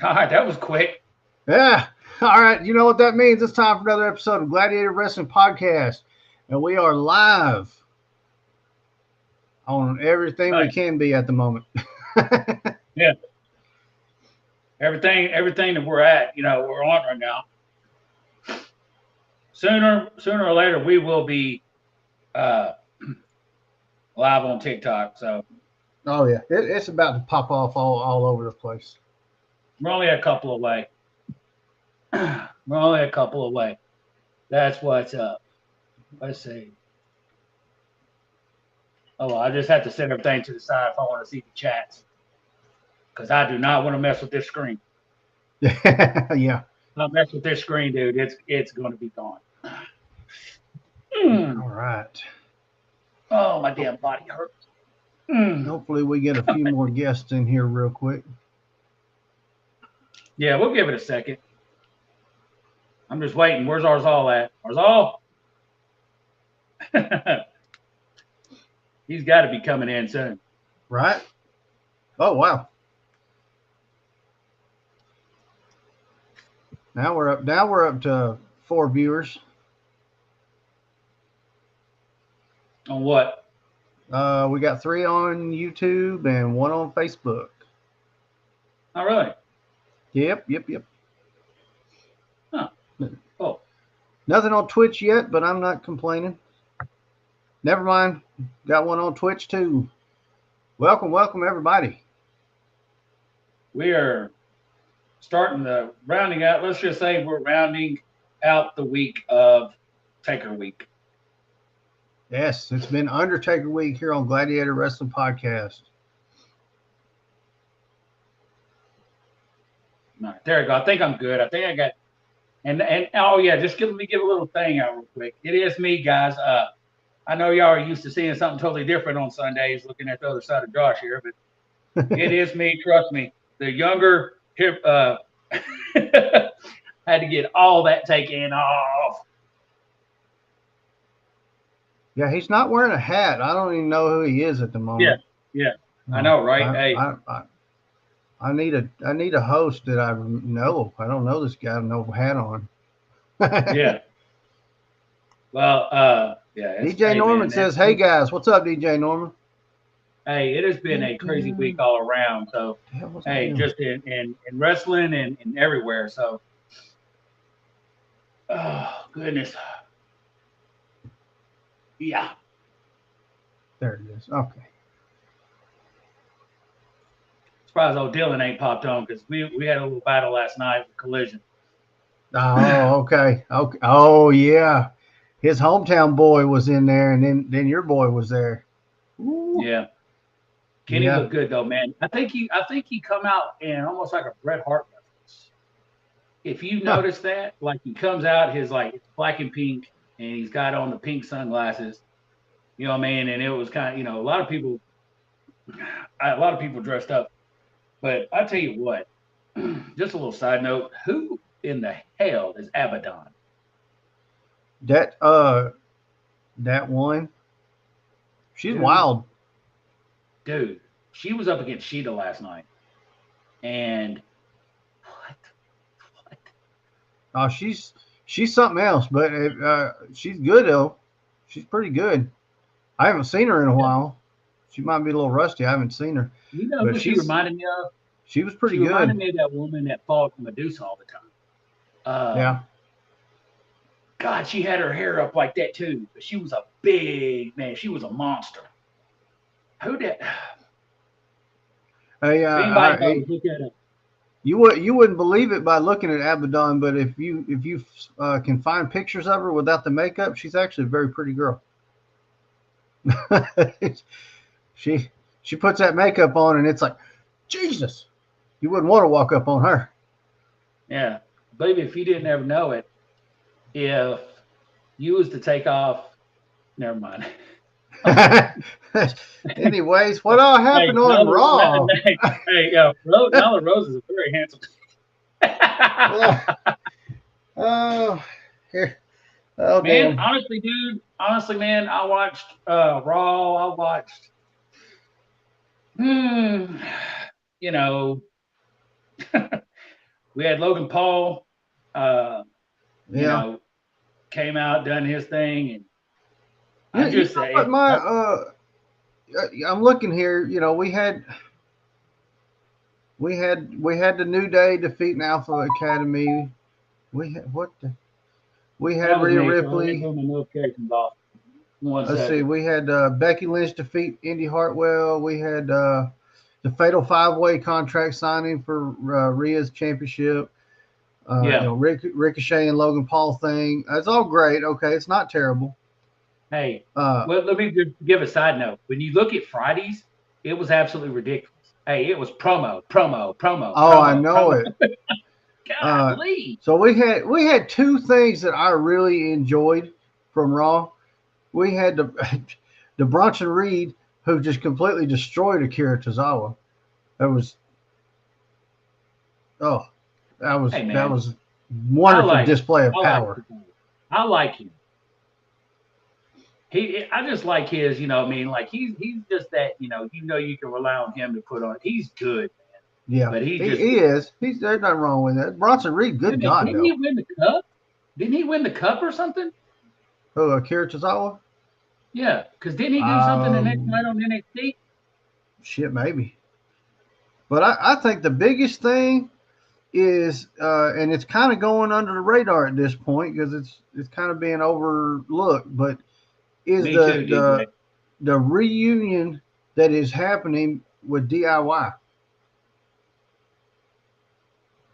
All right, that was quick. Yeah. All right. You know what that means? It's time for another episode of Gladiator Wrestling Podcast. And we are live on everything we Nice. can be at the moment. Yeah. Everything that we're at, we're on right now. Sooner or later, we will be uh, live on TikTok. So Oh, yeah. It's about to pop off all over the place. we're only a couple away. We're only a couple away. That's what's up. Let's see. Oh, well, I just have to set everything to the side if I want to see the chats because I do not want to mess with this screen. Yeah. If I mess with this screen, dude, it's going to be gone. All right. Oh, my damn body hurts. Mm. Hopefully, we get a few more guests in here real quick. Yeah, we'll give it a second. I'm just waiting. Where's Arzal at? Arzal? He's got to be coming in soon. Right? Oh, wow. Now we're up. Now we're up to 4 viewers. On what? We got 3 on YouTube and 1 on Facebook. Oh, really? Yep. Huh. Oh. Nothing on Twitch yet, but I'm not complaining. Never mind. Got 1 on Twitch too. Welcome everybody. We are starting the rounding out. Let's just say we're rounding out the week of Taker Week. Yes, it's been Undertaker week here on Gladiator Wrestling Podcast. All right, there you go. I think I'm good. I think I got and oh yeah, just let me give a little thing out real quick. It is me, guys. I know y'all are used to seeing something totally different on Sundays, looking at the other side of Josh here, but it is me. Trust me. The younger had to get all that taken off. Yeah, he's not wearing a hat. I don't even know who he is at the Yeah, moment. yeah. I know, right? Hey, I need a host that I know. I don't know this guy with no hat on. yeah. Well, yeah. DJ Hey, Norman man. says, "Hey guys, what's up, DJ Norman?" Hey, it has been a crazy week all around. So, The hell was I hey, doing? just in wrestling and everywhere. So, oh goodness, yeah. There it is. Okay. Surprised old Dylan ain't popped on because we had a little battle last night with Collision. Oh, okay. Okay. Oh, yeah. His hometown boy was in there, and then your boy was there. Ooh. Yeah, Kenny Yeah. looked good though, man. I think he come out in almost like a Bret Hart reference. If you Huh. notice that, like he comes out, his like it's black and pink, and he's got on the pink sunglasses. You know what I mean? And it was kind of a lot of people dressed up. But I tell you what, just a little side note: who in the hell is Abaddon? That that one. She's Dude, wild. dude, she was up against Sheeta last night, and what? What? Oh, she's something else, but she's good though. She's pretty good. I haven't seen her in a while. She might be a little rusty. I haven't seen her, You know but who she reminded me of? she was She pretty reminded good. me of that woman that fought Medusa all the time. Yeah. God, she had her hair up like that too, but she was a big man. She was a monster. Who did? Hey, If anybody knows, look at it. you wouldn't believe it by looking at Abaddon, but if you can find pictures of her without the makeup, she's actually a very pretty girl. she she puts that makeup on, and it's like Jesus. You wouldn't want to walk up on her. Yeah, baby, if you didn't ever know it, if you was to take off, never mind. Anyways, what all Hey, happened on Raw? hey, Nyla Rose is a very handsome. Oh, oh, here. Oh, Man, damn. honestly, dude, honestly, man, I watched Raw. I watched, hmm, you know, we had Logan Paul, uh, you Yeah. know, came out, done his thing, and I You just know what say, my I'm looking here. You know, we had the New Day defeating Alpha Academy. We had that was Rhea me. So I didn't Ripley. do my notifications off. 1 second. Let's see. We had Becky Lynch defeat Indy Hartwell. We had the Fatal Five Way contract signing for Rhea's championship. Yeah. Ricochet and Logan Paul thing. That's all great. Okay, it's not terrible. Hey, Uh, well, let me just give a side note. When you look at Fridays, it was absolutely ridiculous. Hey, it was promo, promo, promo, oh, I promo, know promo. it. Uh, Golly. so we had two things that I really enjoyed from Raw. We had the Bronson Reed who just completely destroyed Akira Tozawa. That was oh that was Hey, that man, was I wonderful like, display of I like, power. I like him. I just like his, I mean, like he's just that, you can rely on him to put on. He's good, Yeah, but he's just he is. There's nothing wrong with that. Bronson Reed, wait a good minute, God didn't he though. win the cup? Didn't he win the cup or something? Oh, Akira Tozawa. Yeah, because didn't he do something the next night Um, on NXT? shit, maybe. But I think the biggest thing is, and it's kind of going under the radar at this point because it's kind of being overlooked, but is Me too, DJ. the reunion that is happening with DIY.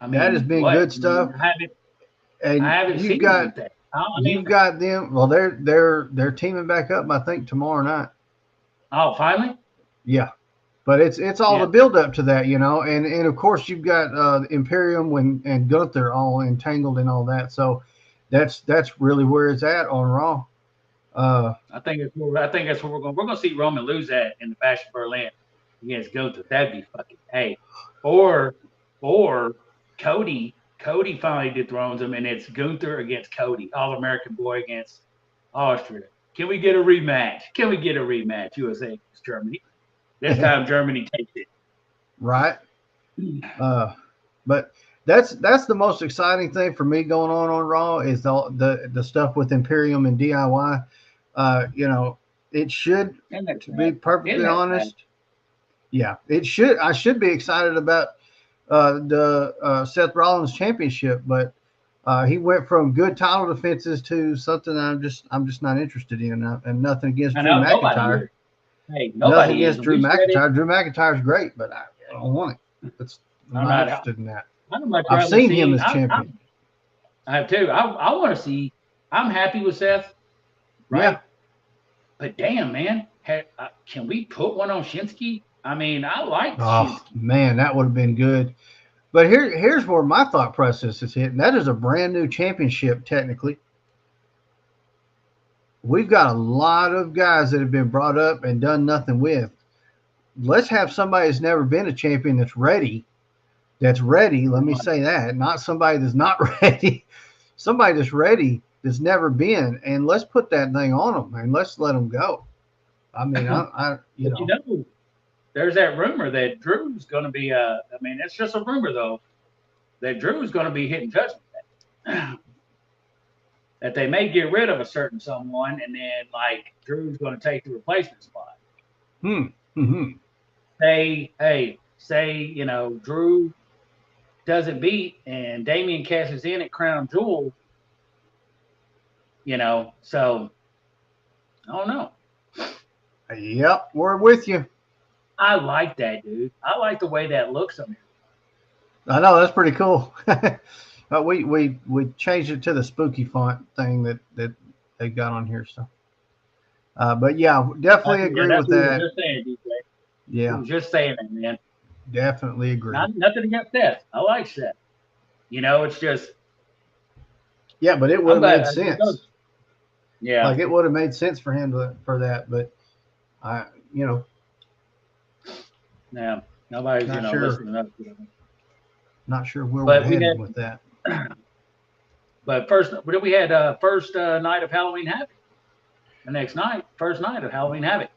I That has mean, been what? good I mean, stuff, I and haven't seen anything. I mean, you've got them. Well, they're teaming back up. I think tomorrow night. oh, finally? Yeah, but it's all Yeah. the build up to that, and of course you've got Imperium and Gunther all entangled in all that. So that's really where it's at on Raw. Uh, I think that's where we're gonna see Roman lose that in the Bash of Berlin against Gunther. That'd be fucking hey. Or or Cody finally dethrones him and it's Gunther against Cody, All American boy against Austria. Can we get a rematch? Can we get a rematch? USA against Germany. This time Germany takes it. right. But that's the most exciting thing for me going on Raw is the stuff with Imperium and DIY. It should, Isn't that to be sad? Isn't perfectly that sad? honest, yeah, it should. I should be excited about the Seth Rollins championship, but he went from good title defenses to something that I'm just not interested in. And nothing against I Drew know nobody McIntyre. is. Hey, Nothing nobody is. against And Drew we said it. McIntyre. Drew McIntyre is great, but I don't want it. I'm I'm not not interested in that. I'd much I've rather seen him see as champion. I have too. I want to see. I'm happy with Seth, Yeah. right? But damn, man, can we put one on Shinsuke? I mean, I liked Oh Shinsuke. man, that would have been good. But here's where my thought process is hitting. That is a brand new championship, technically. We've got a lot of guys that have been brought up and done nothing with. Let's have somebody that's never been a champion that's ready. That's ready. Let me say that. Not somebody that's not ready. Somebody that's ready that's never been. And let's put that thing on them and let's let them go. I mean, But there's that rumor that Drew's going to be. I mean, it's just a rumor though that Drew's going to be hitting judgment. That they may get rid of a certain someone, and then like Drew's going to take the replacement spot. Hmm. Say Drew doesn't beat and Damian cashes in at Crown Jewel, so I don't know. Yep, we're with you. I like that, dude. I like the way that looks on him. I know that's pretty cool. We changed it to the spooky font thing that they got on here. So, but yeah, definitely agree That's with what we were that. just saying, DJ. We Yeah, were just saying that, man. definitely agree. Nothing against Seth. I like Seth. It's just Yeah, but it would I'm have glad. made sense. Yeah, Like it would have made sense for him for that, but I, yeah. Nobody's not sure, listening up. not sure where we're But we headed had, with that. but first we had first night of Halloween Havoc. The next night, first night of Halloween Havoc.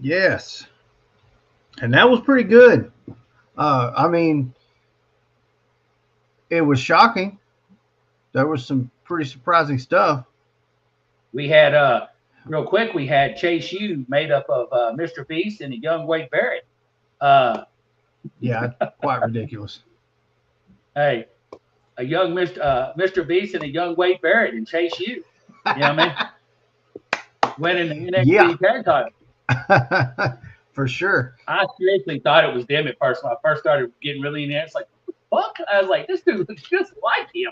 Yes, and that was pretty good. I mean, It was shocking. There was some pretty surprising stuff. We had real quick. We had Chase U made up of Mr. Beast and a young Wade Barrett. Uh, Yeah, quite ridiculous. hey, a young Mr. Beast and a young Wade Barrett and Chase U. You know what I mean? Winning the Yeah, NXT tag title. for sure. I seriously thought it was them at first. When I first started getting really in there, it's like, what the fuck? I was like, this dude looks just like him.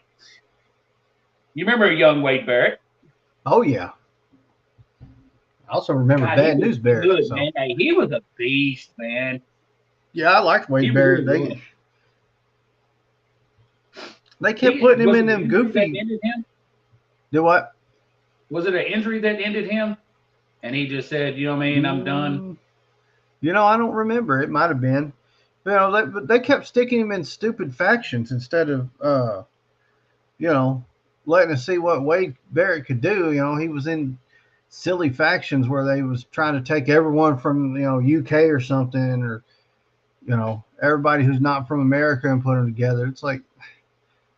You remember a young Wade Barrett? Oh yeah. I also remember God, he Bad was News Barrett. good, So man. Hey, he was a beast, man. yeah, I liked He Wade Barrett. really They was. they kept He putting him was in it an them injury that goofy. ended him? Do what? Was it an injury that ended him? And he just said, you know what I mean, I'm done. Mm, I don't remember. It might have been. But they kept sticking him in stupid factions instead of you know, letting us see what Wade Barrett could do. He was in silly factions where they was trying to take everyone from UK or something, or everybody who's not from America and put them together. It's like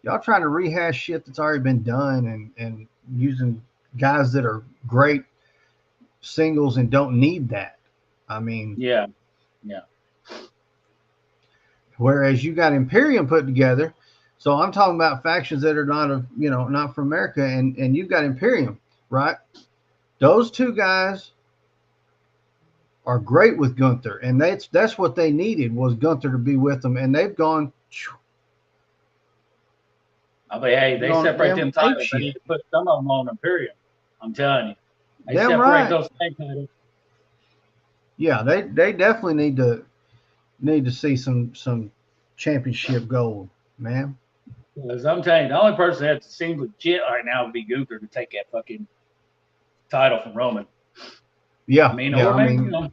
y'all trying to rehash shit that's already been done, and using guys that are great singles and don't need that. I mean, Yeah, yeah. whereas you got Imperium put together. So I'm talking about factions that are not from America, and you've got Imperium, right? Those two guys are great with Gunther, and that's what they needed, was Gunther to be with them, and they've gone I mean, hey, they gone separate damn them ape titles. They need shit. to put some of them on Imperium. I'm telling you. They Damn separate right. those tag titles. Yeah, they definitely need to see some championship gold, man. Because I'm telling you, the only person that seems legit right now would be Gunther to take that fucking title from Roman. I Yeah, mean, yeah. or I maybe, mean,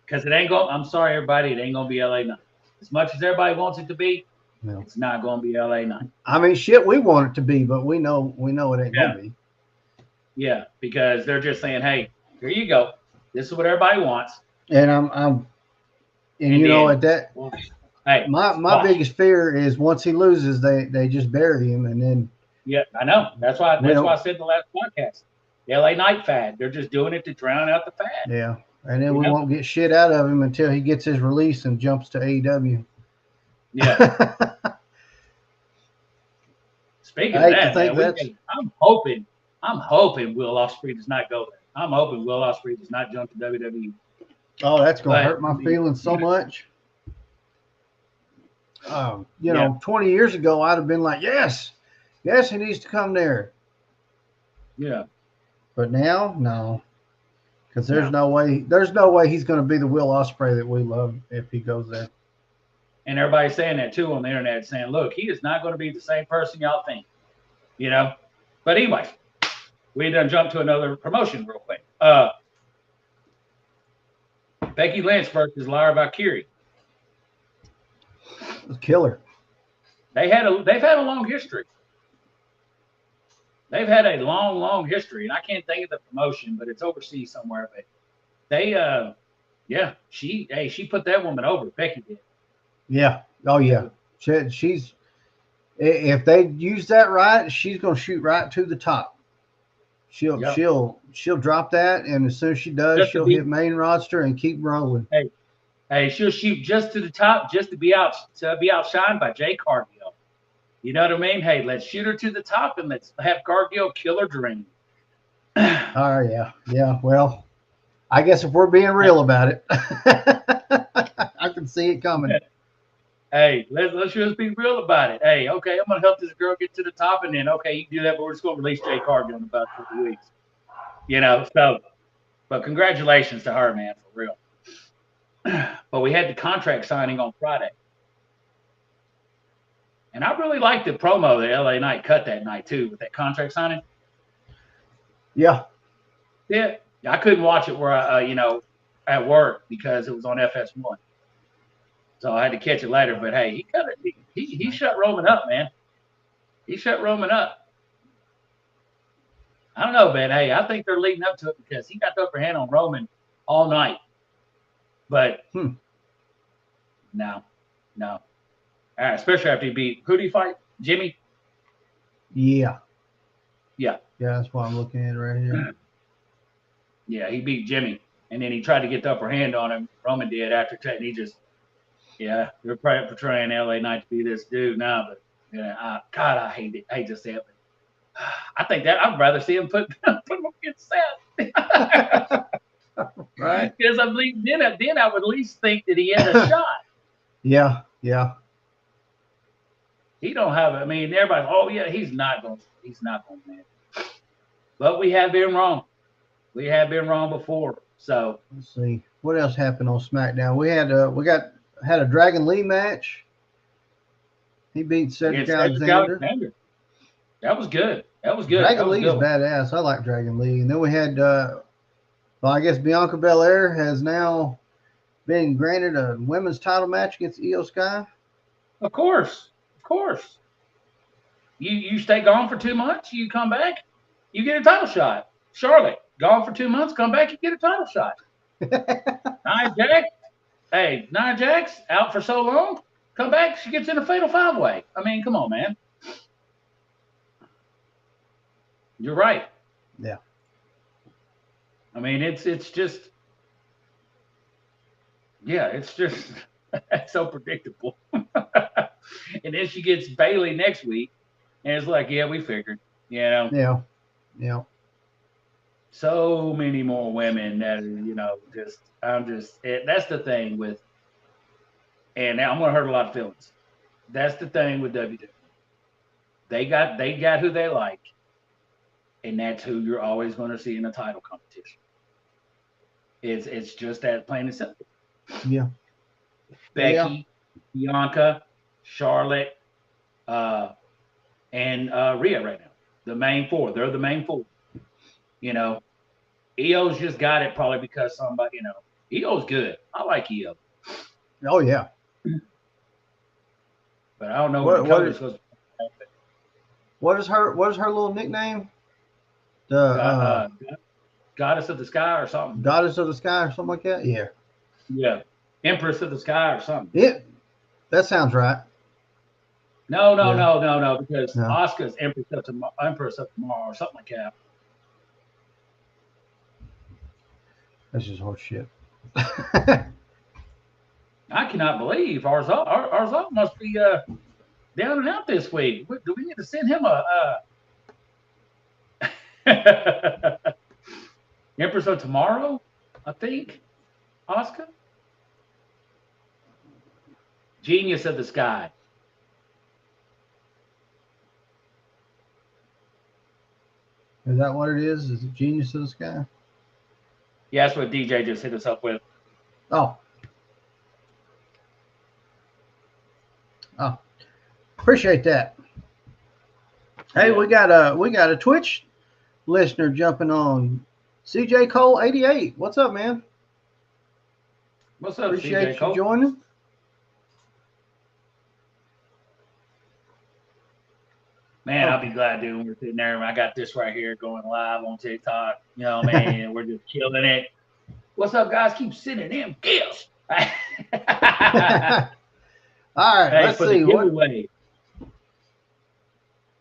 because it ain't going, I'm sorry, everybody, it ain't going to be LA Knight. As much as everybody wants it to be, no. it's not going to be LA Knight. I mean, shit. We want it to be, but we know it ain't Yeah. gonna be. Yeah. Because they're just saying, hey, here you go. This is what everybody wants. And I'm and And then, at that, well, hey, my watch. biggest fear is once he loses, they just bury him, and then Yeah, I know. That's why we I don't. said in the last podcast. The LA Knight fad. They're just doing it to drown out the fad. Yeah, and then You we know? won't get shit out of him until he gets his release and jumps to AEW. Yeah. I Speaking of hate to that, think man, that's. I'm hoping Will Ospreay does not go there. I'm hoping Will Ospreay does not jump to WWE. Oh, that's gonna But hurt I my mean, feelings so much. 'Cause 20 years ago, I'd have been like, yes, he needs to come there. yeah, But now, no, because no. there's no way he's going to be the Will Ospreay that we love if he goes there. And everybody's saying that too on the internet, saying, look, he is not going to be the same person y'all think. You know? But anyways, we done jump to another promotion real quick. Becky Lynch versus Lyra Valkyrie. Killer. They've had a long history. They've had a long, long history, and I can't think of the promotion, but it's overseas somewhere. But they, yeah, she put that woman over. Becky did. Yeah. Oh yeah. She's if they use that right, she's going to shoot right to the top. She'll Yep. she'll drop that, and as soon as she does, Just to she'll be, hit main roster and keep rolling. hey, she'll shoot just to the top, just to be outshined by Jay Cargill. You know what I mean? Hey, let's shoot her to the top and let's have Cargill kill her dream. Oh yeah. Well, I guess if we're being real about it, I can see it coming. Hey, let's just be real about it. Hey, okay, I'm gonna help this girl get to the top, and then okay, you can do that, but we're just gonna release Jay Cargill in about 2 weeks. So, but congratulations to her, man, for real. But we had the contract signing on Friday. And I really liked the promo that LA Knight cut that night too with that contract signing. Yeah. Yeah, I couldn't watch it where at work because it was on FS1, so I had to catch it later. But hey, he cut it. He shut Roman up, man. He shut Roman up. I don't know, man. Hey, I think they're leading up to it because he got the upper hand on Roman all night. But no. Especially after he beat, who did he fight? Jimmy. Yeah. Yeah. Yeah, that's what I'm looking at right here. Yeah, he beat Jimmy, and then he tried to get the upper hand on him. Roman did after and he just, yeah, they're probably portraying LA Knight to be this dude now, but yeah, God, I hate it. I hate to say it, but I think that I'd rather see him put him against Seth. Right. Because I believe then I would at least think that he had a shot. Yeah. Yeah. He don't have it. I mean, everybody, oh yeah, he's not going to win. But we have been wrong. We have been wrong before. So Let's see what else happened on SmackDown. Had a Dragon Lee match. He beat Cedric against Cedric Alexander. Alexander. That was good. That was good. That Dragon was a Lee is good one. badass. I like Dragon Lee. And then we had, well, I guess Bianca Belair has now been granted a women's title match against Io Sky. Of course. Of course. You stay gone for 2 months, you come back, you get a title shot. Charlotte, gone for 2 months, come back, you get a title shot. Nia Jax, hey, Nia Jax out for so long, come back, she gets in a fatal 5-way. I mean, come on, man. You're right. Yeah. I mean, it's just, yeah, it's just so predictable. And then she gets Bailey next week, and it's like, yeah, we figured, Yeah. Yeah. So many more women that that's the thing with, and now I'm gonna hurt a lot of feelings. That's the thing with WWE. They got who they like, and that's who you're always going to see in a title competition. It's just that plain and simple. Yeah. Becky, Bianca, Charlotte, and Rhea right now. The main four. They're the main four. Io's just got it probably because somebody, Io's good. I like Io. Oh yeah. But I don't know what Dakota's supposed to be. What is her little nickname? The Goddess of the Sky or something. Goddess of the Sky or something like that? Yeah. Yeah. Empress of the Sky or something. Yeah. That sounds right. No, because Asuka's Empress of Tomorrow or something like that. That's just horse shit. I cannot believe Arzal must be down and out this week. Do we need to send him a Empress of Tomorrow? I think Asuka. Genius of the Sky. Is that what it is? Is it Genius of the Sky? Yeah, that's what DJ just hit us up with. Oh. Appreciate that. Hey, we got a Twitch listener jumping on. CJ Cole 88. What's up, man? What's up, Appreciate CJ Cole? you joining. Man, I'll be glad, dude. We're sitting there. I got this right here going live on TikTok. Man, we're just killing it. What's up, guys? Keep sending them gifts. All right, let's see.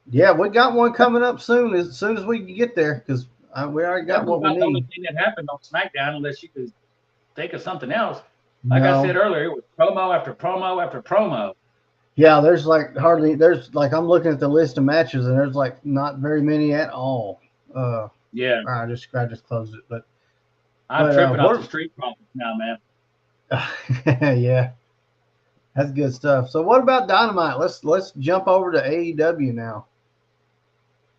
Yeah, we got one coming up soon. As soon as we can get there, because we already got what we need. The only thing that happened on SmackDown, unless you could think of something else. Like I said earlier, it was promo after promo after promo. Yeah, there's like I'm looking at the list of matches and there's like not very many at all. Yeah. I just closed it, but I'm tripping off the street profits now, man. Yeah. That's good stuff. So what about Dynamite? Let's jump over to AEW now.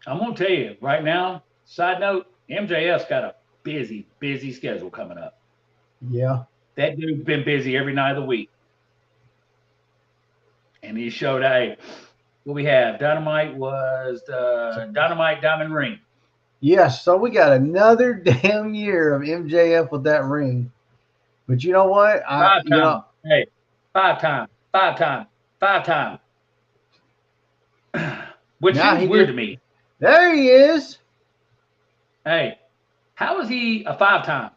I'm gonna tell you right now, side note, MJF's got a busy schedule coming up. Yeah. That dude's been busy every night of the week. And he showed, what we have. Dynamite was the Dynamite Diamond Ring. Yes, so we got another damn year of MJF with that ring. But you know what? Five times. Which is weird to me. There he is. Hey, how is he a 5-time?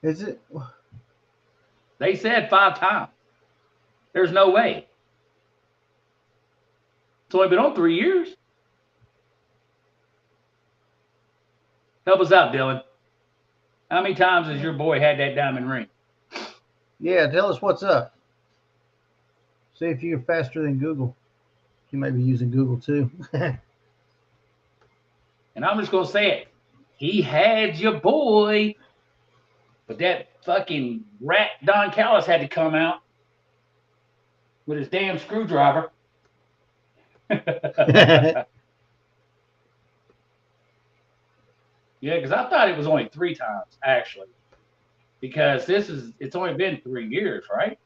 Is it? They said 5 times. There's no way. It's only been on 3 years. Help us out, Dylan. How many times has your boy had that diamond ring? Yeah, tell us what's up. See if you're faster than Google. You may be using Google too. And I'm just going to say it. He had your boy. But that fucking rat Don Callis had to come out with his damn screwdriver. Yeah, because I thought it was only 3 times, actually. Because it's only been 3 years, right?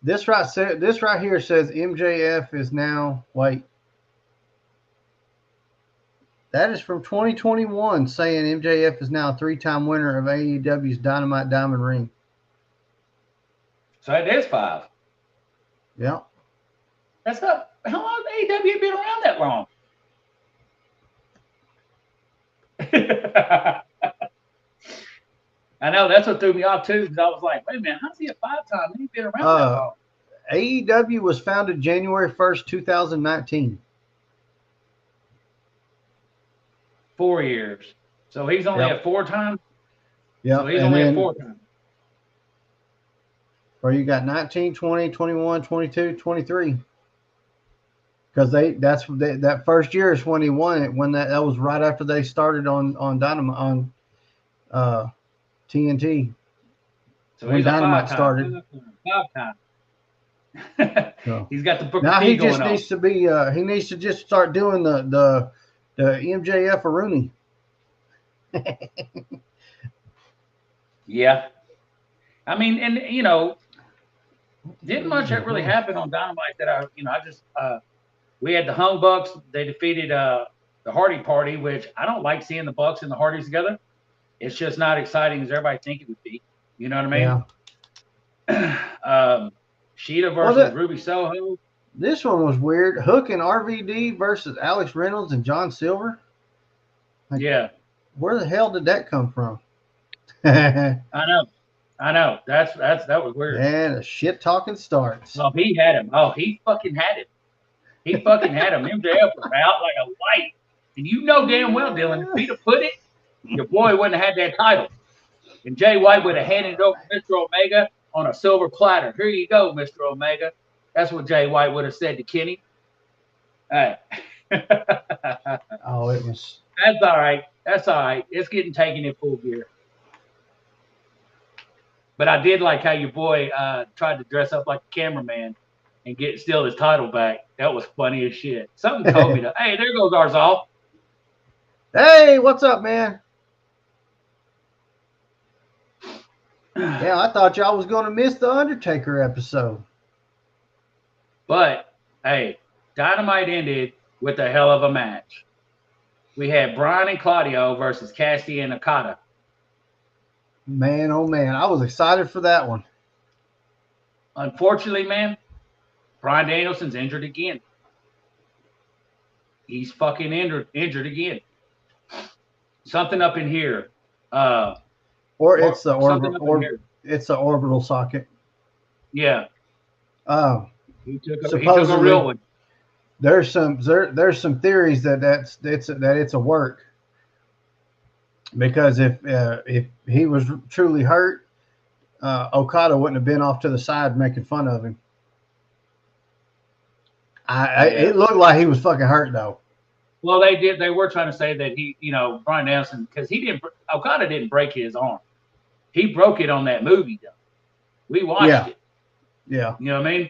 This right here says MJF is now, wait. That is from 2021 saying MJF is now a 3-time winner of AEW's Dynamite Diamond Ring. So that is 5. Yeah. That's not, how long has AEW been around that long? I know, that's what threw me off too, because I was like, wait a minute, how's he a 5-time? He's been around that long. AEW was founded January 1st, 2019. 4 years. So he's only at 4 times? Yeah. So he's only at 4 times. Or you got 19, 20, 21, 22, 23. Because that first year is when he won it. When that was right after they started on Dynamite on TNT. So when he's Dynamite a 5-time. started. 5-time. So. He's got the Booker Now T he going just on. needs to be. He needs to just start doing the MJF Rooney. Yeah. I mean, and you know, didn't much that really happen on Dynamite that I just we had the Hung Bucks. They defeated the Hardy Party, which I don't like seeing the Bucks and the Hardys together. It's just not exciting as everybody think it would be. You know what I mean? Yeah. Sheeta versus Ruby Soho. This one was weird. Hook and RVD versus Alex Reynolds and John Silver. Like, yeah. Where the hell did that come from? I know. That was weird. And a shit talking starts. Oh, he had him. Oh, he fucking had him. He fucking had him. MJF was out like a light. And you know damn well, Dylan, if he'd have put it, your boy wouldn't have had that title. And Jay White would have handed it over to Mr. Omega on a silver platter. Here you go, Mr. Omega. That's what Jay White would have said to Kenny. Hey. Oh, it was. That's all right. That's all right. It's getting taken in full gear. But I did like how your boy tried to dress up like a cameraman and steal his title back. That was funny as shit. Something told me hey, there goes Arzal. Hey, what's up, man? Yeah, I thought y'all was going to miss the Undertaker episode. But, hey, Dynamite ended with a hell of a match. We had Bryan and Claudio versus Cassidy and Okada. Man, oh man, I was excited for that one. Unfortunately, man, Bryan Danielson's injured again. He's fucking injured again. Something up in here. Or it's the orbital socket. Yeah. He took a real one. There's some theories that it's a work. Because if he was truly hurt, Okada wouldn't have been off to the side making fun of him. It looked like he was fucking hurt though. Well, they did. They were trying to say that Bryan Danielson, because Okada didn't break his arm. He broke it on that movie though. We watched it. Yeah. You know what I mean?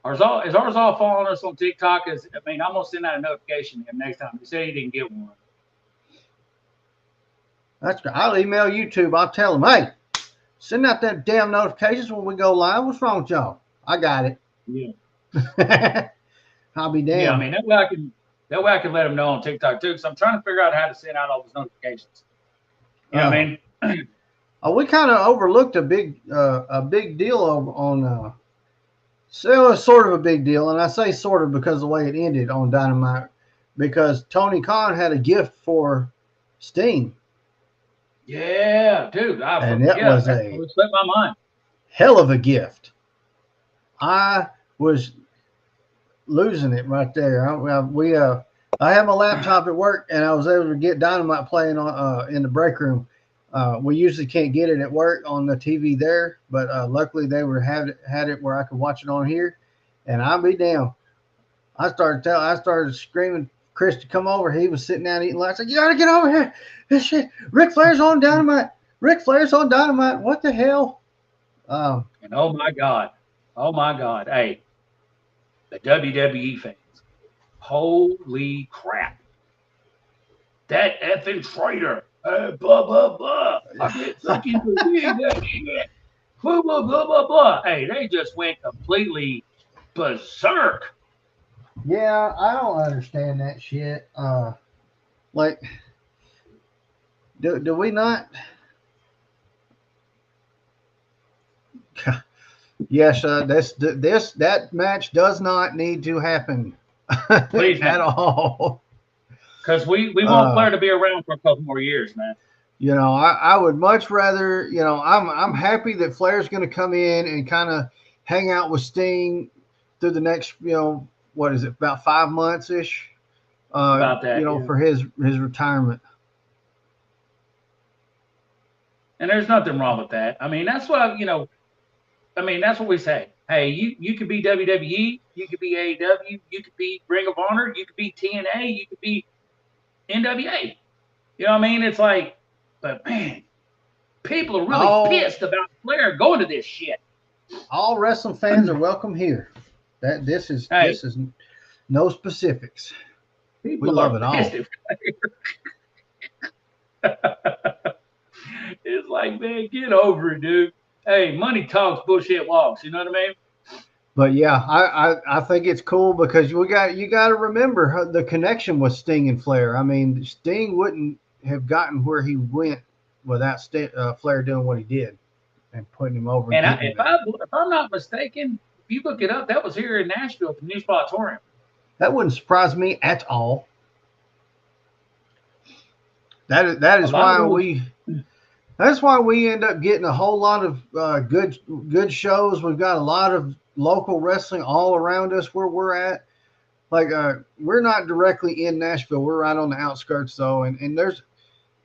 Is Arzal following us on TikTok? I'm gonna send out a notification to him next time. He said he didn't get one. That's good. I'll email YouTube. I'll tell them, hey, send out that damn notifications when we go live. What's wrong with y'all? I got it. Yeah. I'll be damned. Yeah, I mean that way I can let them know on TikTok too, because I'm trying to figure out how to send out all those notifications. You know what I mean? We kind of overlooked a big deal on. So it's sort of a big deal, and I say sort of because of the way it ended on Dynamite, because Tony Khan had a gift for Sting. Yeah, dude. And that was slipped my mind. Hell of a gift. I was losing it right there. I have my laptop at work, and I was able to get Dynamite playing on in the break room. We usually can't get it at work on the TV there, but luckily they had it where I could watch it on here. And I'll be damned. I started screaming Chris to come over. He was sitting down eating lunch. I said, "You gotta get over here! This shit, Ric Flair's on Dynamite. Ric Flair's on Dynamite. What the hell?" And oh my God, hey, the WWE fans, holy crap! That effing traitor, blah blah blah. I can't fucking believe that shit. Blah blah blah blah blah. Hey, they just went completely berserk. Yeah, I don't understand that shit. Like, do we not? Yes, that match does not need to happen. Please, at all. Because we want Flair to be around for a couple more years, man. You know, I would much rather. You know, I'm happy that Flair's going to come in and kind of hang out with Sting through the next, what is it, about 5 months ish. About that, yeah. For his retirement. And there's nothing wrong with that. I mean, that's what that's what we say. Hey, you could be WWE, you could be AEW, you could be Ring of Honor, you could be TNA, you could be NWA. You know what I mean? It's like, but man, people are really pissed about Flair going to this shit. All wrestling fans are welcome here. This is no specifics. We love it all. It's like, man, get over it, dude. Hey, money talks, bullshit walks. You know what I mean? But yeah, I think it's cool because you got to remember the connection with Sting and Flair. I mean, Sting wouldn't have gotten where he went without Flair doing what he did and putting him over. And if I'm not mistaken, if you look it up, that was here in Nashville at the New Spotatorium. That wouldn't surprise me at all. That is why we. That's why we end up getting a whole lot of good shows. We've got a lot of local wrestling all around us where we're at. Like we're not directly in Nashville. We're right on the outskirts though, and there's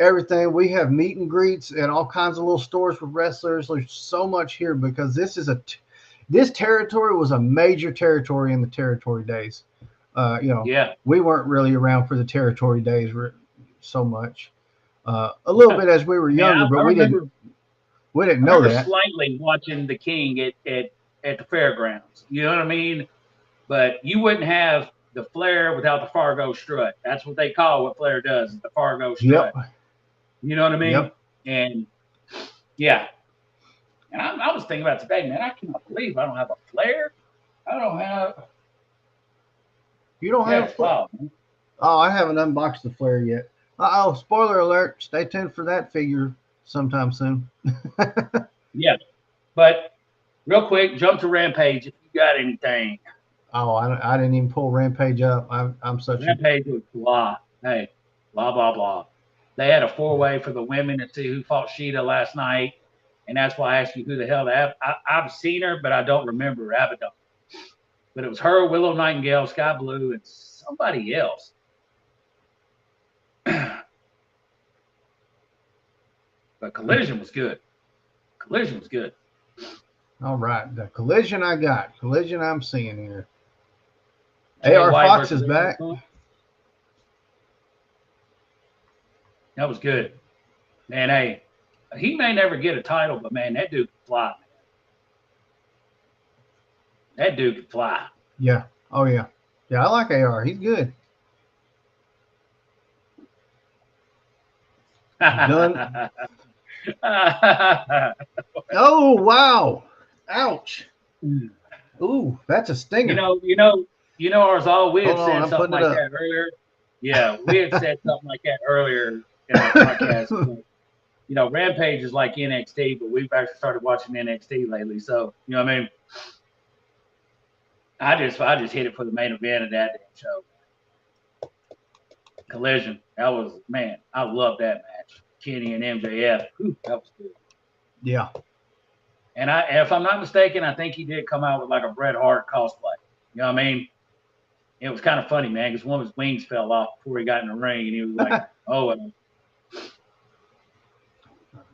everything. We have meet and greets at all kinds of little stores for wrestlers. There's so much here because this territory was a major territory in the territory days. We weren't really around for the territory days so much. A little bit as we were younger, but we didn't know that. Slightly watching the King at the fairgrounds. You know what I mean? But you wouldn't have the Flair without the Fargo strut. That's what they call what Flair does, the Fargo strut. Yep. You know what I mean? Yep. And yeah. And I was thinking about today, man, I cannot believe I don't have a Flair. You don't have Flair? Oh, I haven't unboxed the Flair yet. Spoiler alert. Stay tuned for that figure sometime soon. Yeah. But real quick, jump to Rampage if you got anything. Oh, I didn't even pull Rampage up. I'm such Rampage was blah. Hey, blah, blah, blah. They had a 4-way for the women to see who fought Sheeta last night. And that's why I asked you who the hell I've seen her, but I don't remember Abaddon. But it was her, Willow Nightingale, Sky Blue, and somebody else. But Collision was good. All right. The Collision I'm seeing here. AR Fox is back. That was good. Man, hey, he may never get a title, but man, that dude can fly. That dude can fly. Yeah. Oh, yeah. Yeah, I like AR. He's good. Done. Oh, wow. Ouch. Ooh, that's a stinger. You know, ours we had said something like that earlier. Yeah, we had said something like that earlier in our podcast. Rampage is like NXT, but we've actually started watching NXT lately. So, you know what I mean? I just hit it for the main event of that show. Collision. That was, man, I love that match. Kenny and MJF. Whew, that was good. Yeah. And if I'm not mistaken, I think he did come out with like a Bret Hart cosplay. You know what I mean? It was kind of funny, man, because one of his wings fell off before he got in the ring, and he was like, "Oh."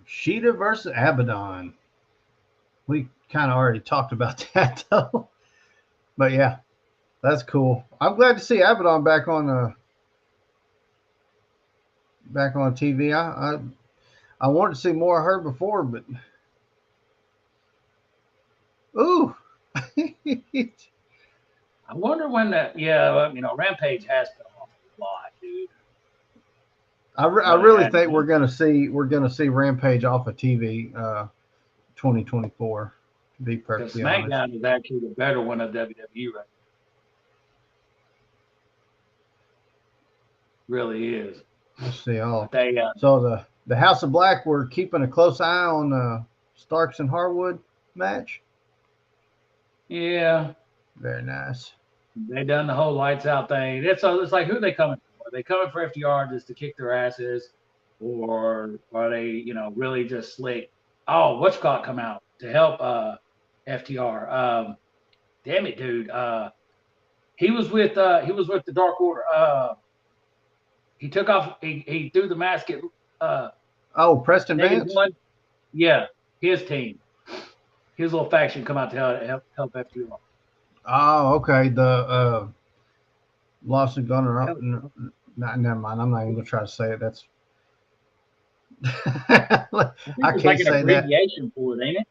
Sheeta versus Abaddon. We kind of already talked about that though. But yeah, that's cool. I'm glad to see Abaddon back on TV. I wanted to see more of her before, but ooh. I wonder when that. Rampage has been off a lot, dude. I really think we're gonna see Rampage off of TV 2024. To be perfectly honest, SmackDown is actually the better one of WWE right now. Really is. Let's see. Oh, They, so the House of Black, we're keeping a close eye on the Starks and Harwood match. yeah, Very nice. they done the whole lights out thing. It's like, who are they coming for? Are they coming for FTR just to kick their asses, or are they, really just slick? Oh, what's got come out to help FTR? Damn it, dude. He was with the Dark Order. He took off. He threw the mask at. Oh, Preston Vance. -1. Yeah, his team, his little faction come out to help FTR. Oh, okay. The Lawson Gunner. Never mind. I'm not even gonna try to say it. That's. I It's can't like an say that. abbreviation for it, ain't it?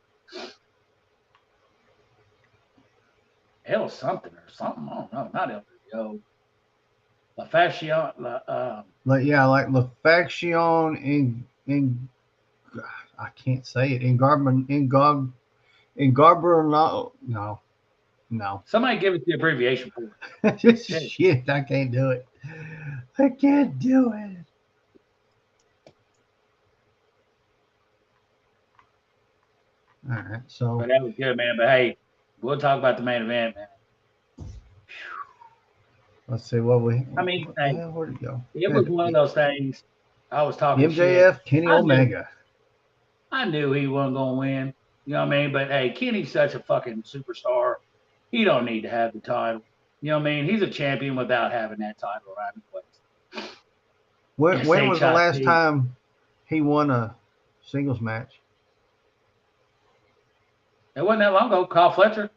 L something or something. I don't know. Not LWO. La Faction. Like La Faction in I can't say it. In Garber no. Somebody give us the abbreviation for it. Shit, I can't do it. I can't do it. All right, so. But that was good, man. But hey, we'll talk about the main event, man. Let's see what we. I mean, hey, where'd it go? It was one of those things. I was talking MJF, shit. Kenny Omega. I knew he wasn't gonna win. You know what I mean? But hey, Kenny's such a fucking superstar. He don't need to have the title. You know what I mean? He's a champion without having that title around the place. When was the last time he won a singles match? It wasn't that long ago. Kyle Fletcher.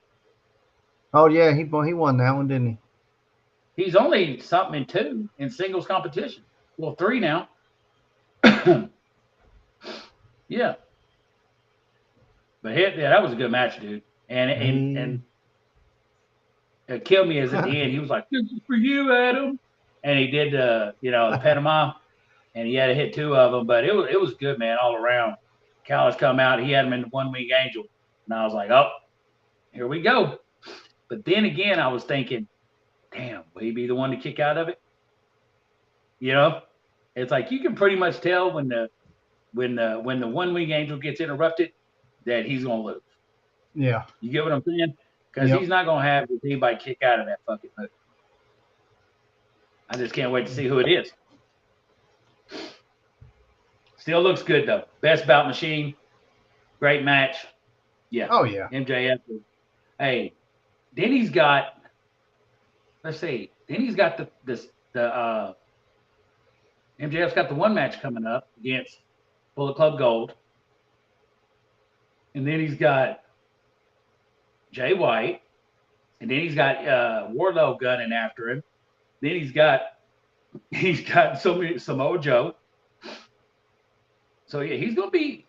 Oh yeah, he won that one, didn't he? He's only something in 2 in singles competition. Well, 3 now. Yeah. But that was a good match, dude. And it killed me as at the end. He was like, "This is for you, Adam," and he did the Panama, and he had to hit 2 of them. But it was good, man, all around. Callis come out. He had him in the One Wing Angel, and I was like, "Oh, here we go." But then again, I was thinking, "Damn, will he be the one to kick out of it?" It's like you can pretty much tell when the One Wing Angel gets interrupted that he's gonna lose. Yeah. You get what I'm saying? Because he's not gonna have anybody kick out of that fucking movie. I just can't wait to see who it is. Still looks good though. Best bout machine. Great match. Yeah. Oh yeah. MJF. Hey, then he's got. Let's see. Then he's got MJF's got the one match coming up against Bullet Club Gold. And then he's got Jay White. And then he's got Wardlow gunning after him. Then he's got Samoa Joe. So yeah, he's gonna be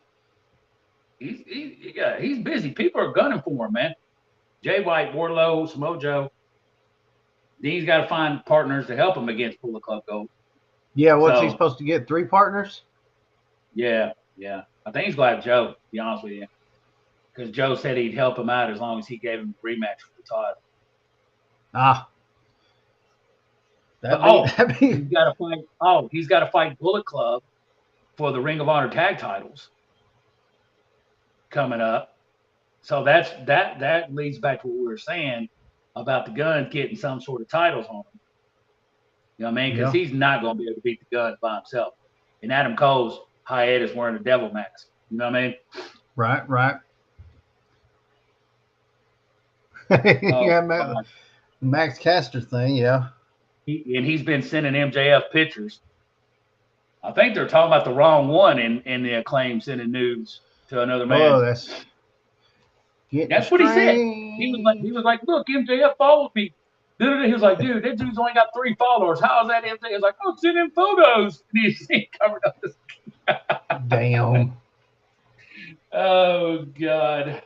he's busy. People are gunning for him, man. Jay White, Wardlow, Samoa Joe. Then he's got to find partners to help him against Bullet Club Gold. Yeah, what's he supposed to get? 3 partners? Yeah. I think he's glad Joe, to be honest with you. Because Joe said he'd help him out as long as he gave him a rematch for the title. He's got to fight Bullet Club for the Ring of Honor tag titles coming up. So that leads back to what we were saying about the Guns getting some sort of titles on him. You know what I mean? Because he's not going to be able to beat the Guns by himself. And Adam Cole's hiatus wearing a devil mask. You know what I mean? Right. Max Caster thing, yeah. He's been sending MJF pictures. I think they're talking about the wrong one in the Acclaim sending nudes to another Oh, man. that's getting That's what he said. He strange. was like, look, MJF followed me. He was like, dude, that dude's only got 3 followers. How is that MJF? He was like, oh, send him photos. And he covered up his. Damn. Oh God.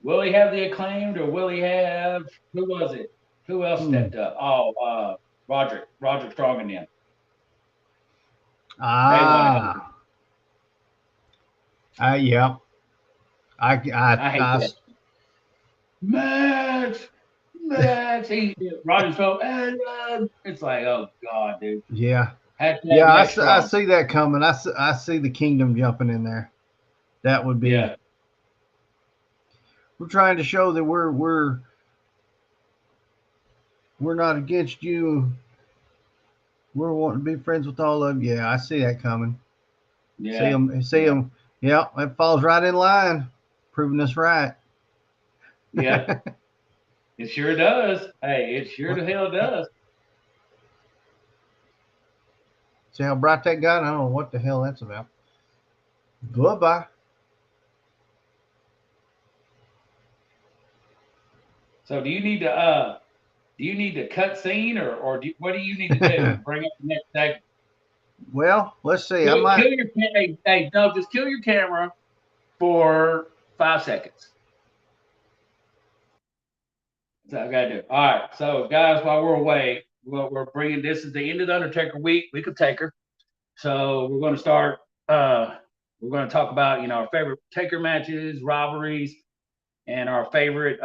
Will he have the Acclaimed or will he have who was it? Who else Hmm. stepped up? Oh, Roderick Strong and them. They want to have it. Ah. Yeah. I hate that. Max, Max. Roger Strong. It's like, oh God, dude. yeah. Hashtag Yeah, Max I Strong. see that coming. I see the kingdom jumping in there. That would be. Yeah, We're trying to show that we're not against you. We're wanting to be friends with all of you. Yeah, I see that coming. See yeah, them. See yeah, them. Yeah, that falls right in line, proving us right. yeah. It sure does. Hey, it sure the hell does. See how bright that got? I don't know what the hell that's about. Goodbye. So do you need to cut scene what do you need to do? Bring up the next segment. Well, let's see. I might. Kill your hey, no, just kill your camera for 5 seconds. That's all I gotta do. All right, so guys, while we're away, we're bringing this is the end of the Undertaker week of Taker. So we're going to start. We're going to talk about our favorite Taker matches, rivalries, and our favorite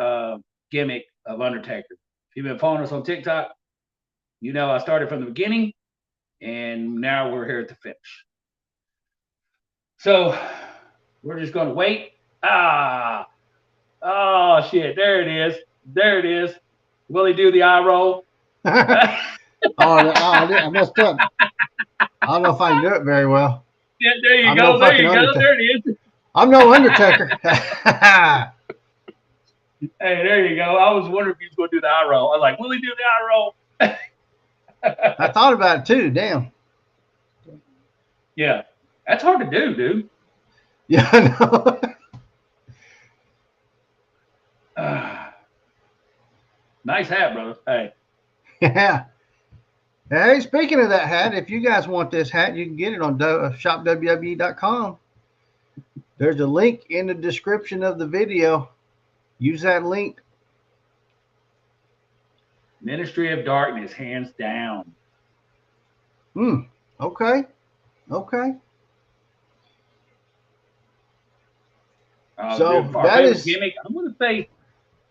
gimmick of Undertaker. If you've been following us on TikTok, I started from the beginning, and now we're here at the finish. So we're just going to wait. Oh shit! There it is. There it is. Will he do the eye roll? Oh, I messed up. I don't know if I can do it very well. Yeah, there you I'm no go. There fucking you go. Undertaker. There it is. I'm no Undertaker. Hey, there you go. I was wondering if he was going to do the eye roll. I was like, will he do the eye I roll? thought about it too. Damn. Yeah, that's hard to do, dude. Yeah, I know. Nice hat, brother. Hey. Yeah. Hey, speaking of that hat, if you guys want this hat, you can get it on shopwwe.com. There's a link in the description of the video. Use that link. Ministry of Darkness, hands down. Okay. Okay. So Our that favorite is. gimmick,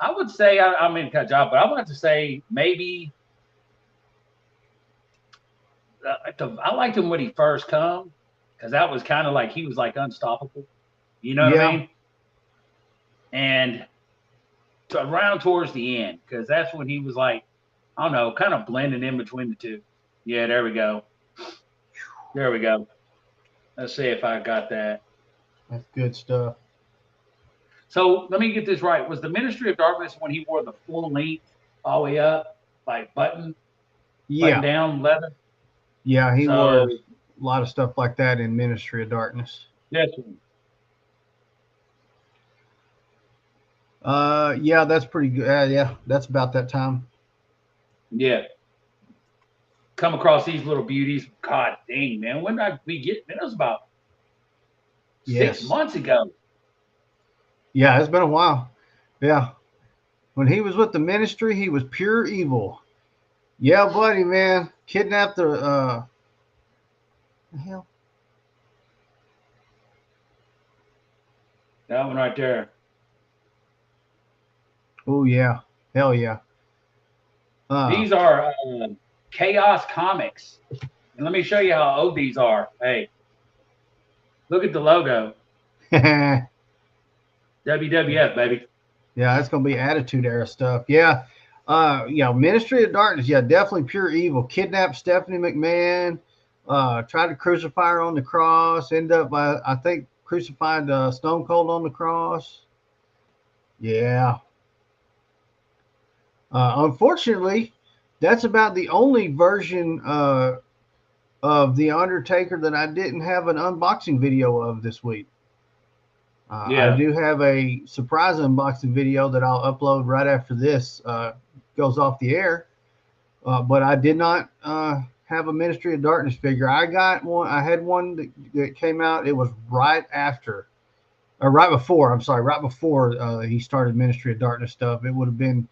I would say, I'm in cut job, but I want to say maybe I liked him when he first come because that was kind of like he was like unstoppable. You know what I Yeah. mean? And around towards the end, because that's when he was like, I don't know, kind of blending in between the two. Yeah, there we go. There we go. Let's see if I got that. That's good stuff. So let me get this right. Was the Ministry of Darkness when he wore the full length all the way up, like button Yeah. down leather? Yeah, he wore So a lot of stuff like that in Ministry of Darkness. yes, Yeah, that's pretty good. Yeah, that's about that time. yeah. Come across these little beauties. God dang, man. When did we get? Man, that was about six Yes. months ago. Yeah, it's been a while. Yeah. When he was with the ministry, he was pure evil. Yeah, buddy, man. Kidnapped the hell? That one right there. Oh yeah. Hell yeah. These are Chaos Comics. And let me show you how old these are. Hey, look at the logo. Yeah, WWF, baby. that's gonna be attitude era stuff. Yeah. Yeah, Ministry of Darkness, yeah, definitely pure evil. Kidnapped Stephanie McMahon, tried to crucify her on the cross, end up I think crucified Stone Cold on the cross. Yeah. Unfortunately, that's about the only version of the Undertaker that I didn't have an unboxing video of this week. I Yeah. do have a surprise unboxing video that I'll upload right after this goes off the air. But I did not have a Ministry of Darkness figure. I got one. I had one that came out. It was right after, or right before. I'm sorry, right before he started Ministry of Darkness stuff. It would have been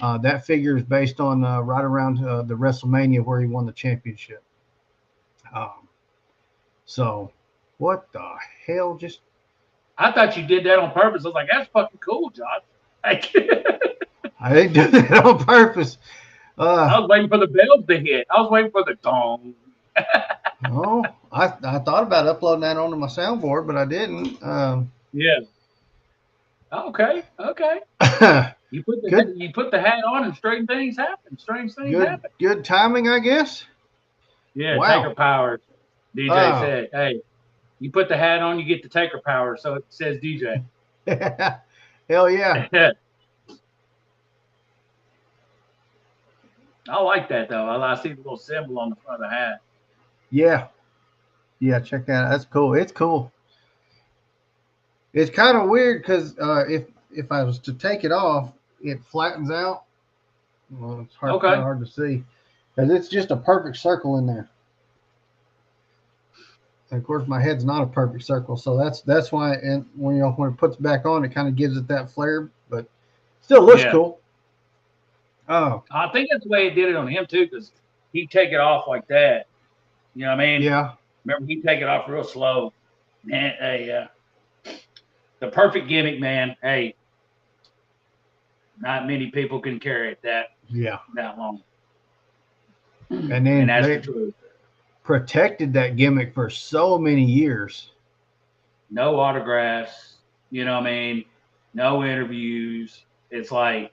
that figure is based on right around the WrestleMania where he won the championship. Um, so, what the hell? Just I thought you did that on purpose. I was like, that's fucking cool, Josh. Like, I didn't do that on purpose. I was waiting for the bells to hit. I was waiting for the dong. Oh, I thought about uploading that onto my soundboard, but I didn't. Yeah. Okay. Okay. Good, You put the hat on and strange things happen. Strange things good, happen. good timing, I guess. Yeah. Wow. Taker powers. DJ Oh, said, "Hey, you put the hat on, you get the Taker power." So it says DJ. hell yeah, I like that though. I see the little symbol on the front of the hat. yeah, yeah. Check that out. That's cool. It's cool. It's kind of weird because if I was to take it off, it flattens out. Well, it's hard, kind of Okay. hard to see because it's just a perfect circle in there. And of course, my head's not a perfect circle, so that's why. And when it puts back on, it kind of gives it that flare, but still looks Yeah. cool. Oh I think that's the way it did it on him too, because he'd take it off like that. You know what I mean? yeah, Remember, he'd take it off real slow. Man, hey, the perfect gimmick, man. Hey, not many people can carry it yeah. that long, And and then that's the they truth. protected that gimmick for so many years. No autographs. You know what I mean? No interviews. It's like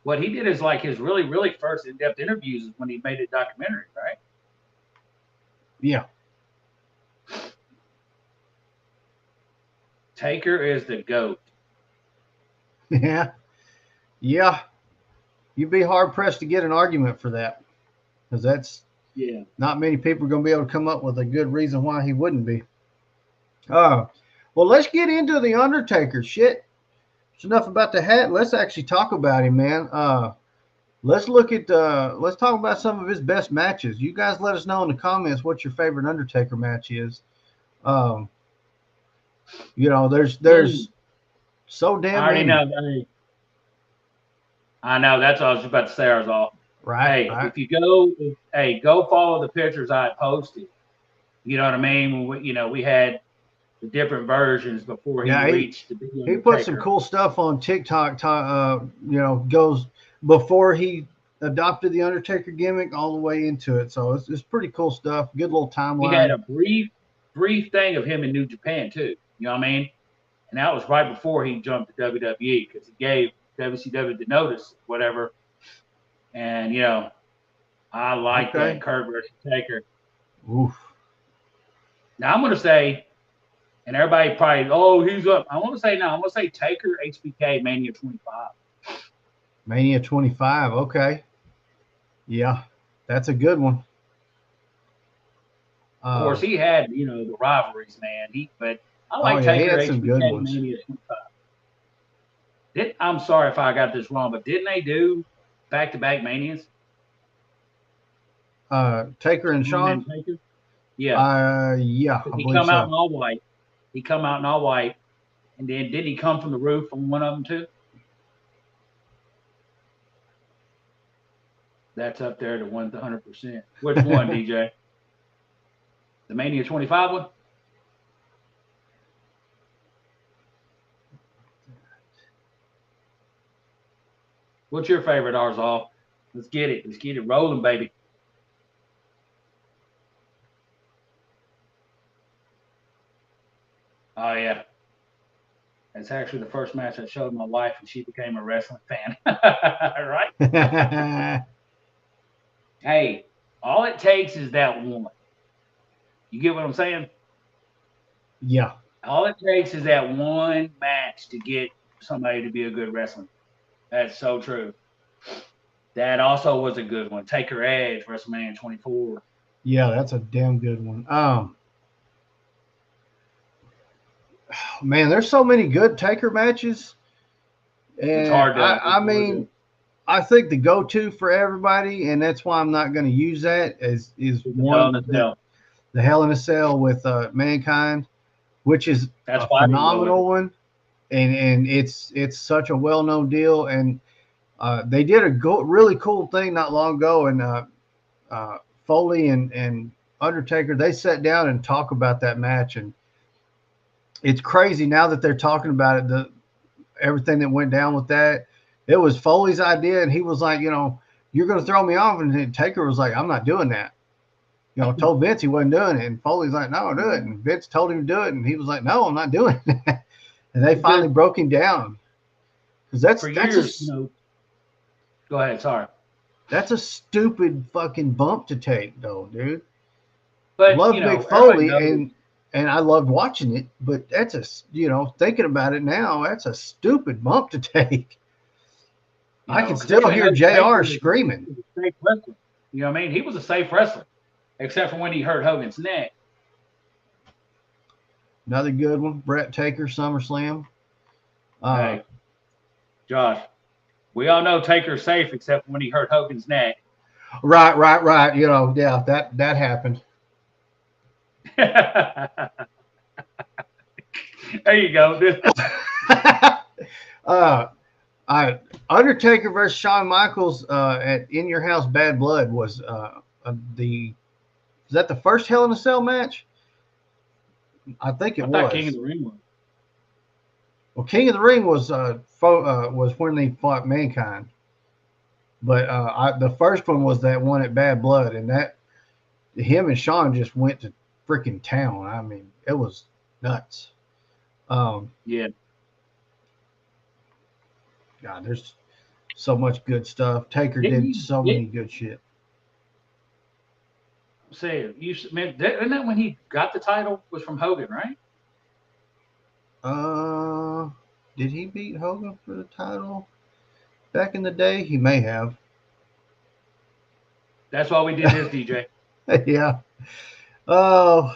what he did is like his really, really first in-depth interviews is when he made a documentary, right? Yeah, Taker is the GOAT. yeah, yeah. You'd be hard pressed to get an argument for that because that's Yeah. not many people are going to be able to come up with a good reason why he wouldn't be. Uh, well, let's get into the Undertaker shit. It's enough about the hat. Let's actually talk about him, man. Let's talk about some of his best matches. You guys let us know in the comments what your favorite Undertaker match is. Um, there's Mm, so I damn already many. know. I know. That's what I was about to say. I was all, Right, hey, right. if you go, hey, go follow the pictures I posted. You know what I mean? We had the different versions before he Yeah, reached the big he put some Undertaker. cool stuff on TikTok. Goes before he adopted the Undertaker gimmick all the way into it. So it's pretty cool stuff. Good little He had timeline. a brief thing of him in New Japan too. You know what I mean? And that was right before he jumped to WWE because he gave WCW the notice, whatever. And I like that Okay. Kurt versus Taker. Oof. Now I'm gonna say, and everybody probably, oh, he's up. I want to say no. I'm gonna say Taker HBK Mania 25. Mania 25. Okay. Yeah, that's a good one. Of course, Uh, he had the rivalries, man. But I oh like yeah, he Taker had some good HBK ones. Mania 25. I'm sorry if I got this wrong, but didn't they do back-to-back Manias? Taker and Shawn Sean. and Taker? Yeah, Yeah, because I he believe come out in so. all white. He come out in all white, and then didn't he come from the roof on one of them too? That's up there to 100%. Which one, DJ? The Mania 25 one? What's your favorite, Arzal? Let's get it. Let's get it rolling, baby. Oh yeah, that's actually the first match I showed my wife, and she became a wrestling fan. Right? Hey, all it takes is that one. You get what I'm saying? yeah, All it takes is that one match to get somebody to be a good wrestler. That's so true. That also was a good one. Taker Edge, WrestleMania 24. Yeah, that's a damn good one. Man, there's so many good Taker matches, It's and hard to. I mean, I think the go-to for everybody, and that's why I'm not going to use that, is It's a Hell in one a Cell. the Hell in a Cell with Mankind, which is That's a why I didn't go with phenomenal it. one, and it's such a well-known deal, and they did a really cool thing not long ago, and Foley and Undertaker, they sat down and talk about that match, and it's crazy now that they're talking about it. Everything that went down with that, it was Foley's idea, and he was like, you're going to throw me off, and then Taker was like, I'm not doing that. Told Vince he wasn't doing it, and Foley's like, no, do it, and Vince told him to do it, and he was like, no, I'm not doing it. And they finally broke him down because For years, Go ahead. Sorry, that's a stupid fucking bump to take, though, dude. but Love Mick everybody Foley, knows. and I loved watching it, but that's thinking about it now, that's a stupid bump to take. I can 'Cause still everybody hear knows JR Taker screaming. was a safe wrestler. You know what I mean? He was a safe wrestler, except for when he hurt Hogan's neck. Another good one, Brett Taker, SummerSlam. Hey, Josh, we all know Taker's safe, except when he hurt Hogan's neck. Right. Yeah, that happened. There you go. Undertaker versus Shawn Michaels at In Your House Bad Blood was is that the first Hell in a Cell match? I think it I was. thought King of the Ring was. Well, King of the Ring was when they fought Mankind, but the first one was that one at Bad Blood, and that him and Shawn just went to freaking town. I mean, it was nuts. Yeah. God, there's so much good stuff. Taker did so many good shit. Say, man, isn't that when he got the title? Was from Hogan, right? Did he beat Hogan for the title back in the day? He may have. That's why we did this, DJ. Yeah. Oh,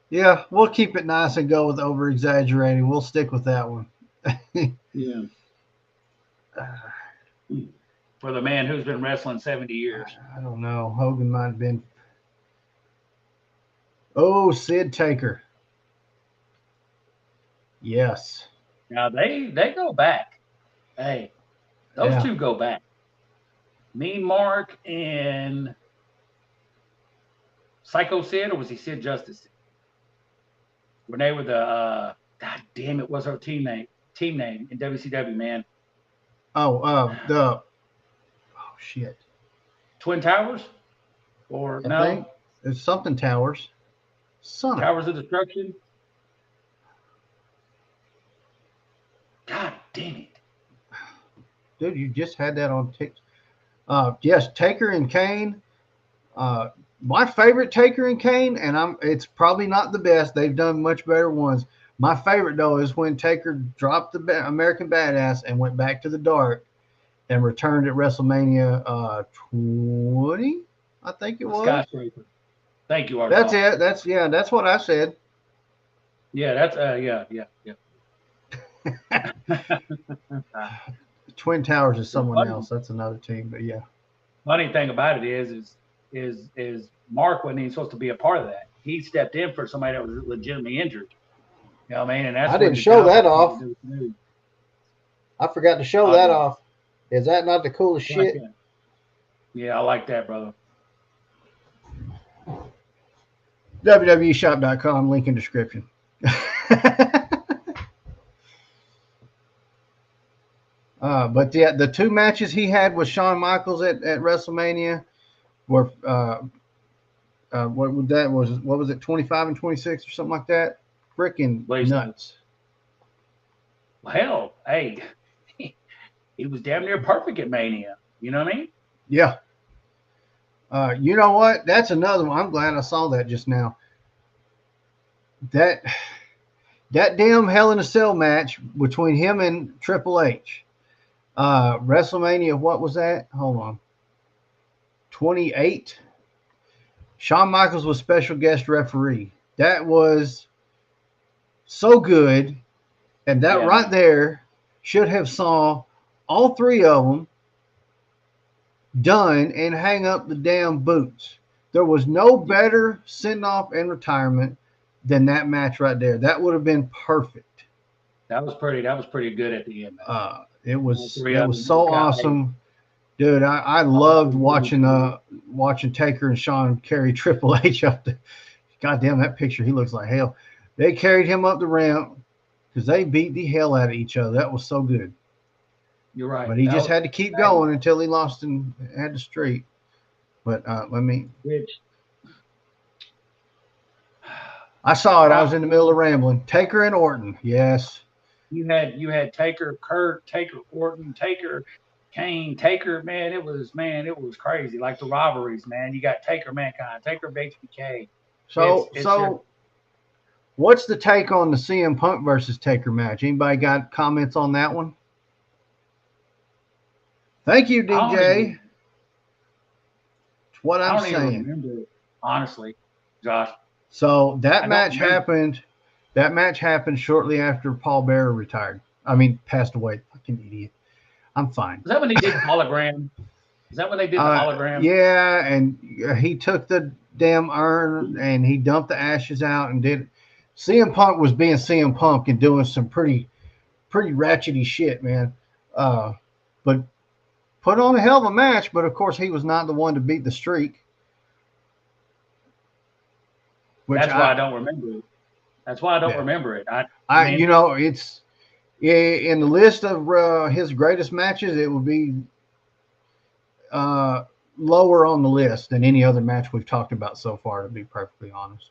yeah. We'll keep it nice and go with over exaggerating. We'll stick with that one. Yeah. For the man who's been wrestling 70 years. I don't know. Hogan might have been. Oh, Sid Taker. Yes. Now they go back. Hey, those two go back. Mean Mark and Psycho Sid, or was he Sid Justice? When they were the God damn it, was her team name in WCW, man. Oh shit. Twin Towers? Or I think it's something Towers. Towers of Destruction. God damn it. Dude, you just had that on TikTok. Yes, Taker and Kane. My favorite Taker and Kane, and it's probably not the best. They've done much better ones. My favorite though is when Taker dropped the American Badass and went back to the dark and returned at WrestleMania 20, I think it was. Skyscraper. Thank you, Art. That's it. That's what I said. Yeah, that's yeah. Twin Towers is someone else. That's another team, but yeah. Funny thing about it is Mark wasn't even supposed to be a part of that. He stepped in for somebody that was legitimately injured. You know what I mean? And that's I didn't show that off. News. I forgot to show that off. Is that not the coolest shit? Yeah, I like that, brother. www.shop.com, link in description. But yeah, the two matches he had with Shawn Michaels at WrestleMania were what was it, 25 and 26 or something like that? Freaking nuts. Well, hell, hey, he was damn near perfect at Mania. You know what I mean? Yeah. You know what? That's another one. I'm glad I saw that just now. That damn Hell in a Cell match between him and Triple H. WrestleMania, what was that? Hold on. 28. Shawn Michaels was special guest referee. That was so good. And that Yeah, right man. there should have saw all three of them done and hang up the damn boots. There was no Yeah, better send off and retirement than that match right there. That would have been perfect. that was pretty. That was pretty good at the end, man. It All was three it of was them just so got like awesome, dude. I all loved three of watching them. watching Taker and Sean carry Triple H up the. Goddamn, that picture, he looks like hell. They carried him up the ramp because they beat the hell out of each other. That was so good. You're right. But he That just was, had to keep hey, going until he lost and had the streak. But let me. which I saw it. I was Rock in the middle of one. rambling. Taker and Orton. Yes. You had Taker, Kurt, Taker, Orton, Taker, Kane, Taker. Man, it was crazy. Like the rivalries, man. You got Taker, Mankind, Taker, HBK. It's So it's just so what's the take on the CM Punk versus Taker match? Anybody got comments on that one? Thank you, I don't DJ. even It's what I I'm don't even saying. remember it, honestly, Josh. So that I don't match remember. happened. That match happened shortly after Paul Bearer retired. I mean, passed away. Fucking idiot. I'm fine. Was that when they did the hologram? Is that when they did the hologram? Yeah, and he took the damn urn and he dumped the ashes out and did. CM Punk was being CM Punk and doing some pretty ratchety shit, man. But put on a hell of a match. But of course, he was not the one to beat the streak. Which That's why I don't remember it. That's why I don't yeah, remember it. I mean, it's yeah, in the list of his greatest matches, it would be uh, lower on the list than any other match we've talked about so far. To be perfectly honest,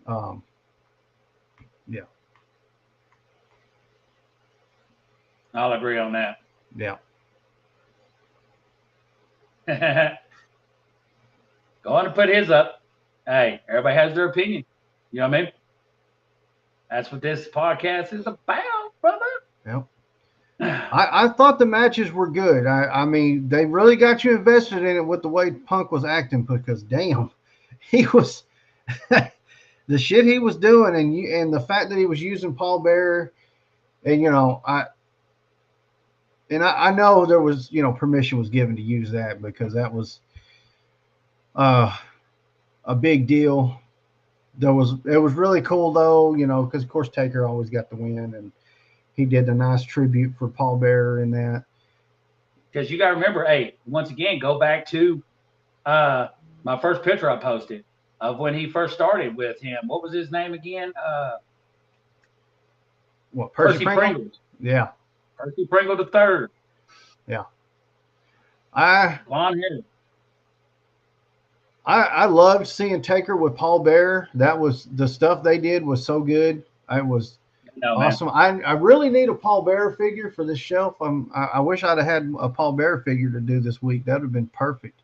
um, yeah, I'll agree on that. yeah. Go on and put his up. Hey, everybody has their opinion. You know what I mean? That's what this podcast is about, brother. Yeah. I thought the matches were good. I mean, they really got you invested in it with the way Punk was acting because damn, he was the shit he was doing and the fact that he was using Paul Bearer and I know there was permission was given to use that because that was uh, a big deal. It was really cool though, because of course Taker always got the win and he did a nice tribute for Paul Bearer in that. Because you got to remember, hey, once again, go back to my first picture I posted of when he first started with him. What was his name again? What, Percy Percy Pringle? Pringles. Yeah, Percy Pringle the third. yeah. I Blonde hair. I loved seeing Taker with Paul Bearer. That was the stuff they did was so good. It was No, man. awesome. I really need a Paul Bearer figure for this shelf. I wish I'd have had a Paul Bearer figure to do this week. That would have been perfect.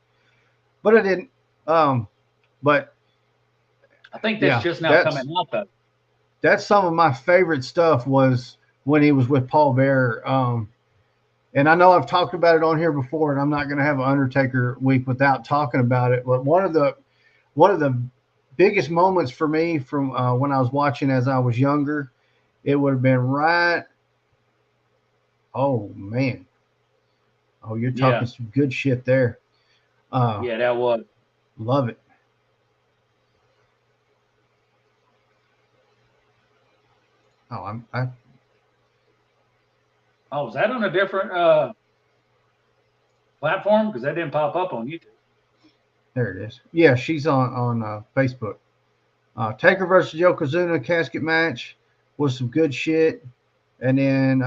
But I didn't. But I think that's yeah, just now coming out, though. that's some of my favorite stuff was when he was with Paul Bearer. And I know I've talked about it on here before, and I'm not going to have an Undertaker week without talking about it. But one of the biggest moments for me from when I was watching as I was younger, it would have been right. Oh man, oh you're Yeah. talking some good shit there. Yeah, that was. Love it. Oh, I Oh, was that on a different platform? Because that didn't pop up on YouTube. there it is. Yeah, she's on Facebook. Taker versus Yokozuna casket match was some good shit, and then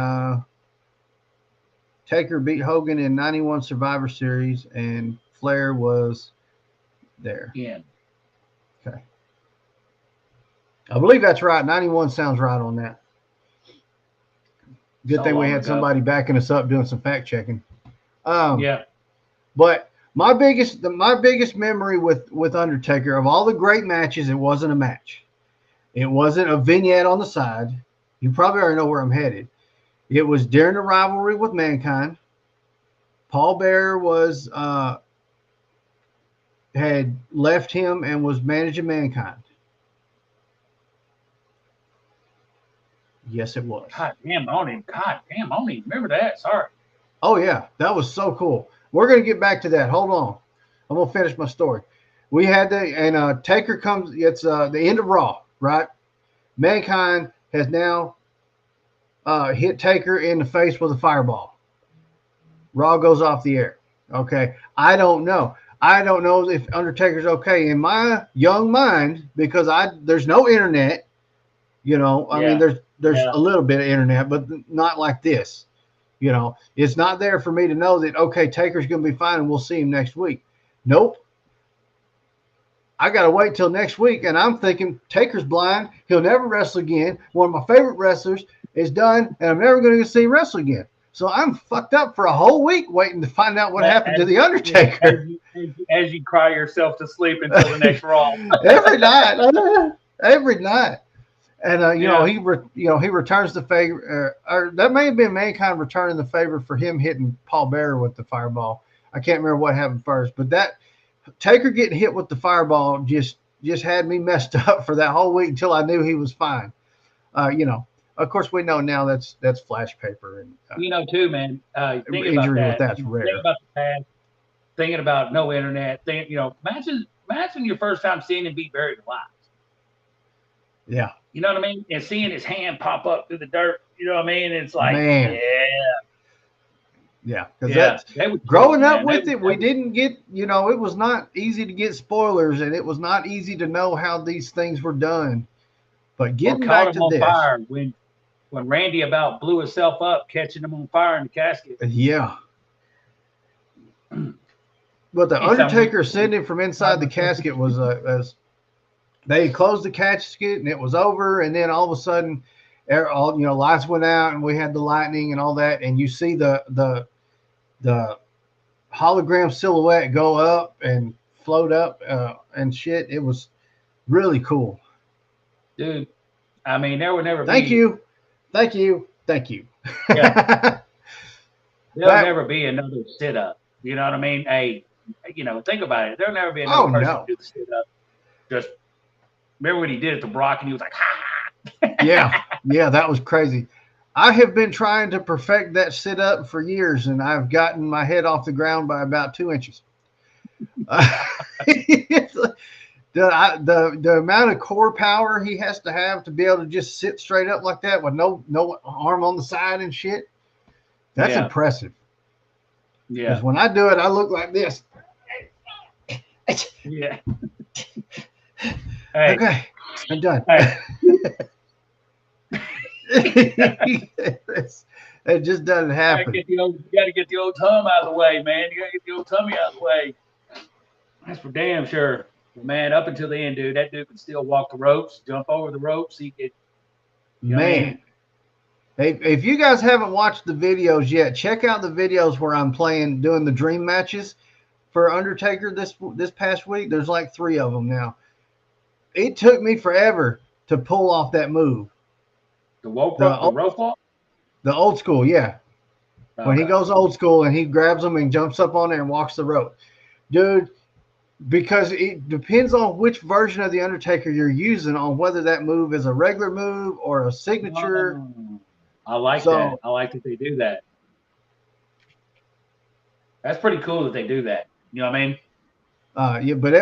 Taker beat Hogan in '91 Survivor Series, and Flair was there. Yeah. Okay, I believe that's right. '91 sounds right on that. Good So thing we long had ago. somebody backing us up doing some fact checking. Yeah. But my biggest memory with Undertaker of all the great matches, it wasn't a match. It wasn't a vignette on the side. You probably already know where I'm headed. It was during the rivalry with Mankind. Paul Bearer was had left him and was managing Mankind. Yes, it was. God damn, I don't even remember that. Sorry. Oh yeah, that was so cool. We're gonna get back to that. Hold on, I'm gonna finish my story. We had Taker comes. It's the end of Raw, right? Mankind has now hit Taker in the face with a fireball. Raw goes off the air. Okay, I don't know. I don't know if Undertaker's okay in my young mind because there's no internet. I mean Yeah. there's Yeah. a little bit of internet, but not like this. It's not there for me to know that okay, Taker's going to be fine and we'll see him next week. Nope. I got to wait till next week, and I'm thinking Taker's blind. He'll never wrestle again. One of my favorite wrestlers is done, and I'm never going to see him wrestle again. So I'm fucked up for a whole week waiting to find out what happened to the Undertaker. As you cry yourself to sleep until the next Raw. Every night, every night. And Yeah. he returns the favor, or that may have been Mankind returning the favor for him hitting Paul Bearer with the fireball. I can't remember what happened first, but that Taker getting hit with the fireball just had me messed up for that whole week until I knew he was fine. Of course, we know now that's flash paper and Too, man. Thinking about injury with that. that's Thinking rare. about the past. Thinking about no internet. Imagine your first time seeing him be buried alive. Yeah, You know what I mean? And seeing his hand pop up through the dirt. You know what I mean? It's like, man. yeah, Yeah, because yeah. that's They were growing up man. with it. We didn't get, it was not easy to get spoilers, and it was not easy to know how these things were done. But or getting caught back him to on this, fire when Randy about blew himself up, catching him on fire in the casket. yeah. But the Ain't something Undertaker ascending from inside the casket was as they closed the casket and it was over, and then all of a sudden, all lights went out and we had the lightning and all that, and you see the hologram silhouette go up and float up and shit. It was really cool. dude. I mean, there would never Thank be. you, thank you, thank you. Yeah, there'll That never be another sit up. You know what I mean? Hey, think about it. There'll never be another oh person to no, do the sit up. Just remember when he did it to Brock and he was like, yeah, ha! yeah, that was crazy. I have been trying to perfect that sit up for years, and I've gotten my head off the ground by about 2 inches. The amount of core power he has to have to be able to just sit straight up like that with no arm on the side and shit. That's Yeah, impressive. Because yeah, when I do it, I look like this. yeah. Hey, Okay, I'm done. hey. It just doesn't happen. You gotta get the old tum out of the way, man. You gotta get the old tummy out of the way. That's for damn sure. But man, up until the end, dude, that dude could still walk the ropes, jump over the ropes. He could, you know what I Man, mean? if you guys haven't watched the videos yet, check out the videos where I'm doing the dream matches for Undertaker this past week. There's like 3 of them now. It took me forever to pull off that move. The rope walk. The old school, yeah. When he Okay. goes old school and he grabs them and jumps up on there and walks the rope, dude. Because it depends on which version of the Undertaker you're using on whether that move is a regular move or a signature. Oh, I like that. So I like that they do that. That's pretty cool that they do that. You know what I mean? yeah, but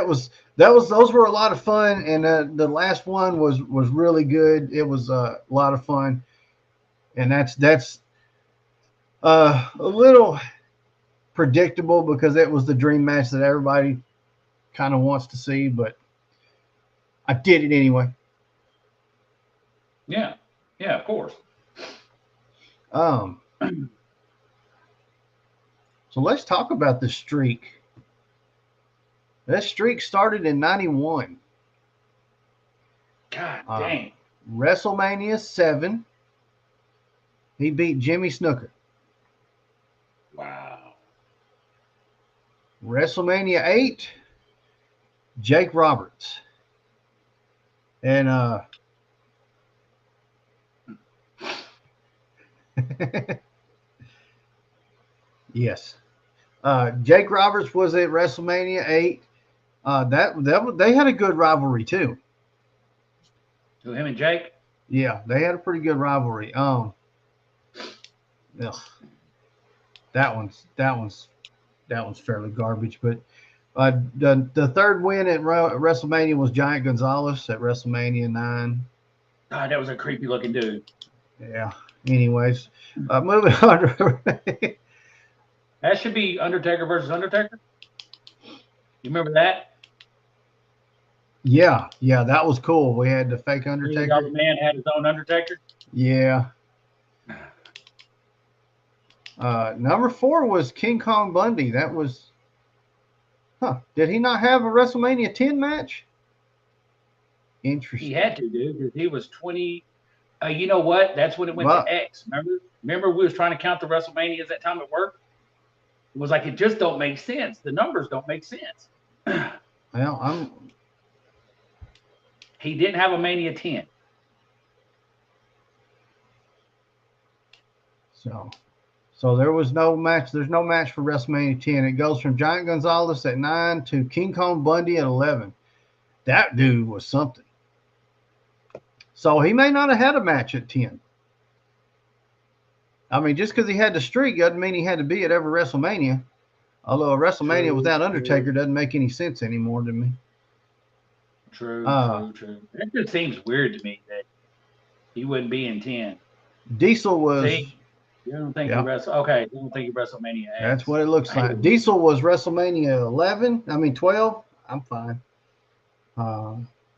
those were a lot of fun, and the last one was really good. It was a lot of fun, and that's a little predictable because it was the dream match that everybody kind of wants to see, but I did it anyway. Yeah. Yeah, of course. Um, so let's talk about the streak. That streak started in '91. God Uh, dang. WrestleMania 7, he beat Jimmy Snooker. Wow. WrestleMania 8, Jake Roberts. And Yes. Jake Roberts was at WrestleMania 8. They had a good rivalry too. To him and Jake. Yeah, they had a pretty good rivalry. Ugh, that one's fairly garbage. But the third win at WrestleMania was Giant Gonzalez at WrestleMania 9. God, that was a creepy looking dude. Yeah. Anyways, moving on. That should be Undertaker versus Undertaker. You remember that? Yeah, that was cool. We had the fake Million Dollar Undertaker. Man had his own Undertaker. Yeah. Number 4 was King Kong Bundy. That was, did he not have a WrestleMania 10 match? Interesting. He had to, dude, because he was 20. You know what? That's when it went Well, to X. Remember we was trying to count the WrestleManias that time at work? It was like, it just don't make sense. The numbers don't make sense. well, He didn't have a Mania 10. So there was no match. There's no match for WrestleMania 10. It goes from Giant Gonzalez at 9 to King Kong Bundy at 11. That dude was something. So he may not have had a match at 10. I mean, just because he had the streak doesn't mean he had to be at every WrestleMania. Although a WrestleMania without Undertaker doesn't make any sense anymore to me. True. That just seems weird to me that he wouldn't be in 10. Diesel was. See? You don't think he wrestled? Okay, you don't think he WrestleMania 8. That's what it looks like. Diesel was WrestleMania 11. I mean 12. I'm fine.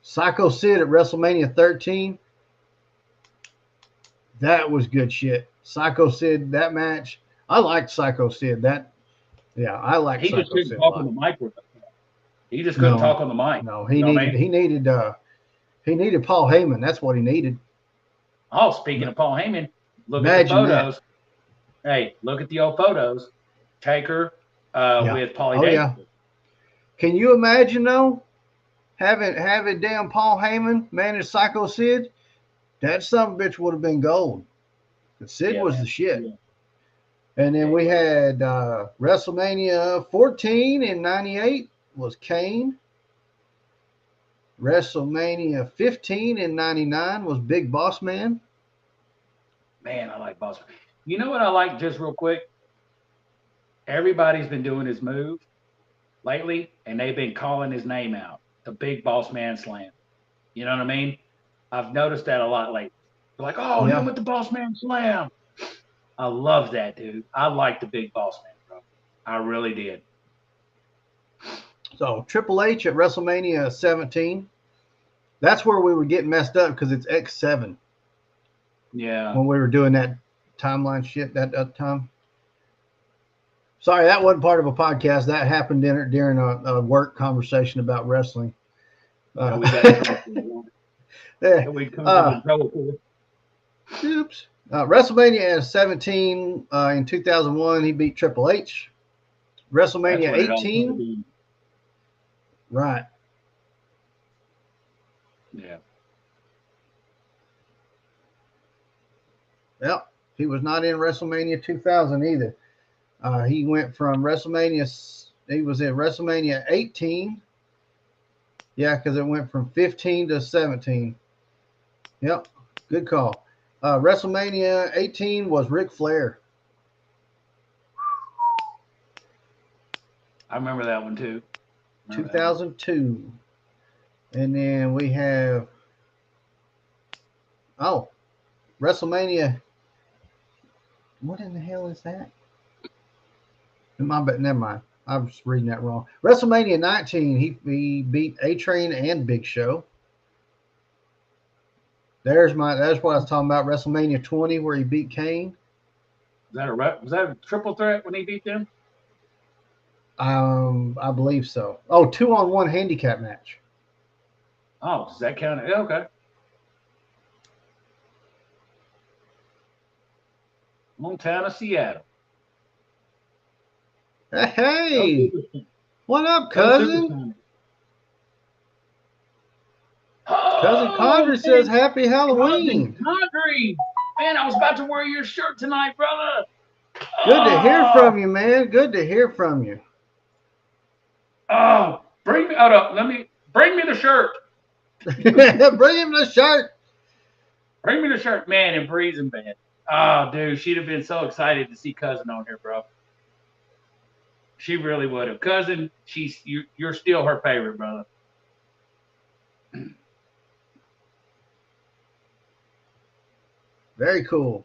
Psycho Sid at WrestleMania 13. That was good shit. Psycho Sid, that match. I liked Psycho Sid. I liked He Psycho just couldn't Sid. talk on the mic with him. He just couldn't talk on the mic. No, he needed Paul Heyman. That's what he needed. Oh, speaking of Paul Heyman, look at the photos. That. Hey, look at the old photos. Taker with Paulie Davis. Yeah. Can you imagine though, having damn Paul Heyman manage Psycho Sid? That son of a bitch would have been gold. Sid was the shit. Yeah. And then we had WrestleMania 14 in 98 was Kane. WrestleMania 15 in 99 was Big Boss Man. Man, I like Boss Man. You know what I like, just real quick? Everybody's been doing his move lately, and they've been calling his name out. The Big Boss Man Slam. You know what I mean? I've noticed that a lot lately. They're like, oh, him with the Boss Man Slam. I love that, dude. I like the Big Boss Man, bro. I really did. So Triple H at WrestleMania 17. That's where we were getting messed up because it's X7. Yeah. When we were doing that timeline shit that time. Sorry, that wasn't part of a podcast. That happened during a work conversation about wrestling. We got oops. WrestleMania 17 in 2001, he beat Triple H. WrestleMania 18. Right. Yeah. Well, he was not in WrestleMania 2000 either. He went from WrestleMania. He was in WrestleMania 18. Yeah, because it went from 15 to 17. Yep, good call. WrestleMania 18 was Ric Flair. I remember that one too. 2002. And then we have WrestleMania. What in the hell is that? Never mind. I was reading that wrong. WrestleMania 19, he beat A-Train and Big Show. That's what I was talking about. WrestleMania 20, where he beat Kane. Was that a triple threat when he beat them? I believe so. Oh, 2-on-1 handicap match. Oh, does that count? Yeah, okay. Hometown of Seattle. Hey, what up, cousin? Cousin Condry says Happy Halloween. Condry, Man, I was about to wear your shirt tonight, brother. Good to hear from you, man. Good to hear from you. Oh, bring me out up. Bring me the shirt. Bring him the shirt. Bring me the shirt, man. And Bree's in bed. Oh, dude, she'd have been so excited to see Cousin on here, bro. She really would have. Cousin, you're still her favorite, brother. Very cool.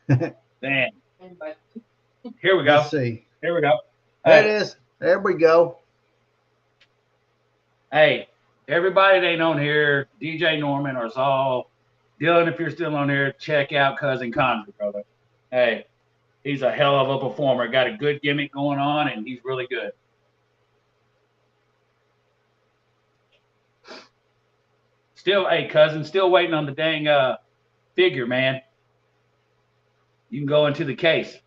Damn. Here we go. Let's see. Here we go. There it is. There we go. Hey, everybody that ain't on here, DJ Norman or Zal, Dylan, if you're still on here, check out Cousin Condry, brother. Hey, he's a hell of a performer. Got a good gimmick going on, and he's really good. Still, hey, Cousin, still waiting on the dang figure, man. You can go into the case.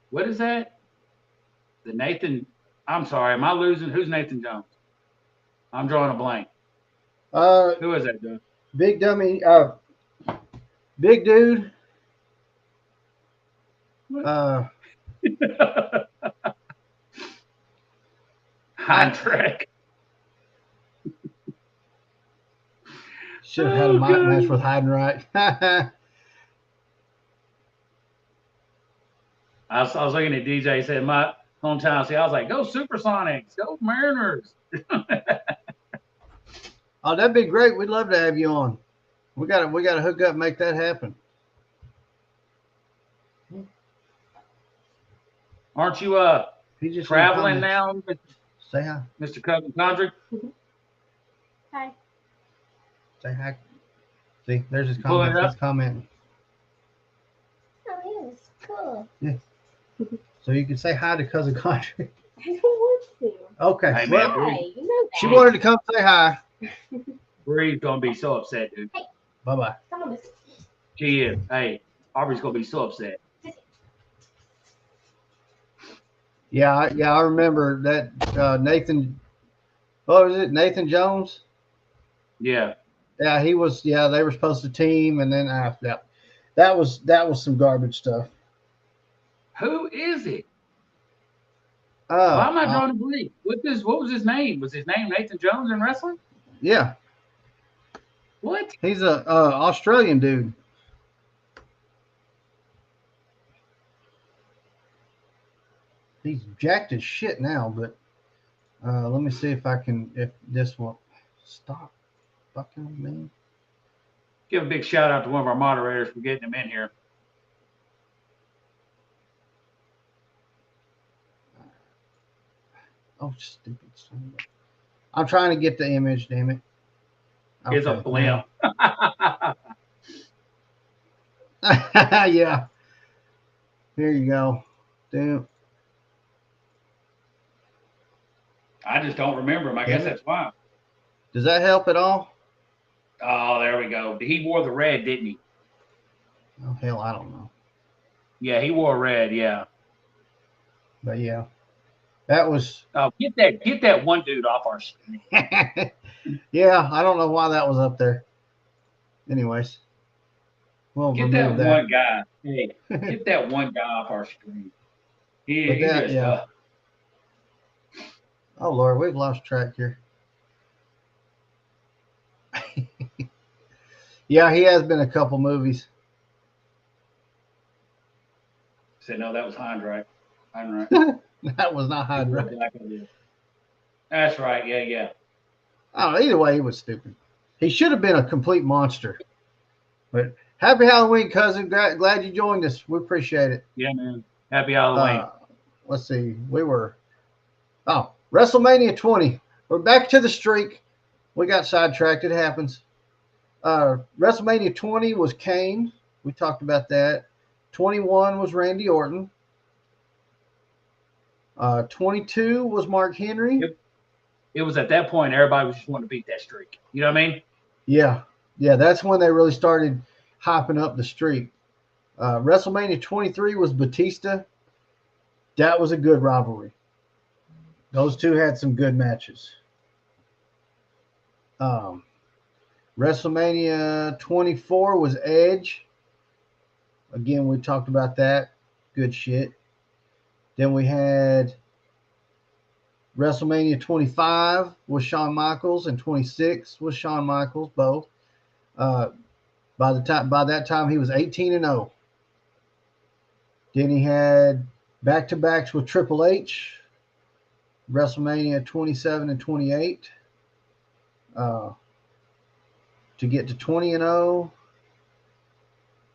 What is that? The Nathan. I'm sorry. Am I losing? Who's Nathan Jones? I'm drawing a blank. Who is that, dude? Big dummy. Big dude. Heinrich. Should have had a match with Heinrich. I was looking at DJ. He said, my hometown. See, I was like, go Supersonics. Go Mariners. Oh, that'd be great. We'd love to have you on. We got to hook up and make that happen. Aren't you traveling now? Say hi. Mr. Cousin Condry? Hi. Say hi. See, there's his comment. That's commenting. Oh, yes. Cool. Yeah. So you can say hi to Cousin Condry. I don't want to. Okay. Hey, well, Hi. You know that. she wanted to come say hi. Bree's going to be so upset, dude. Hey. Bye-bye. Come on, miss. She is. Hey, Aubrey's going to be so upset. Yeah, I remember that Nathan. What was it? Nathan Jones? Yeah. Yeah, he was. Yeah, they were supposed to team, and then that was some garbage stuff. Who is it? Why am I drawing a blank? What was his name? Was his name Nathan Jones in wrestling? Yeah. What? He's a Australian dude. He's jacked as shit now, but let me see if this will stop fucking with me. Give a big shout out to one of our moderators for getting him in here. Oh, stupid son. I'm trying to get the image, damn it. Here's a blimp. Yeah. Here you go. Damn. I just don't remember him. I guess that's why. Does that help at all? Oh, there we go. He wore the red, didn't he? Oh, hell, I don't know. Yeah, he wore red, yeah. But yeah. That was get that one dude off our screen. Yeah, I don't know why that was up there. Anyways. Well, get that one guy. Hey, get that one guy off our screen. Oh Lord, we've lost track here. Yeah, he has been a couple movies. Said no, that was Heinrich. That was not Heinrich. That's right. Yeah. I don't know. Either way, he was stupid. He should have been a complete monster. But happy Halloween, cousin. Glad you joined us. We appreciate it. Yeah, man. Happy Halloween. Let's see. WrestleMania 20. We're back to the streak. We got sidetracked. It happens. WrestleMania 20 was Kane. We talked about that. 21 was Randy Orton. 22 was Mark Henry. It was at that point everybody was just wanting to beat that streak. You know what I mean? Yeah. That's when they really started hyping up the streak. WrestleMania 23 was Batista. That was a good rivalry. Those two had some good matches. WrestleMania 24 was Edge. Again, we talked about that. Good shit. Then we had WrestleMania 25 was Shawn Michaels, and 26 was Shawn Michaels, both. Uh, by that time, he was 18-0. Then he had back-to-backs with Triple H, WrestleMania 27 and 28, to get to 20-0,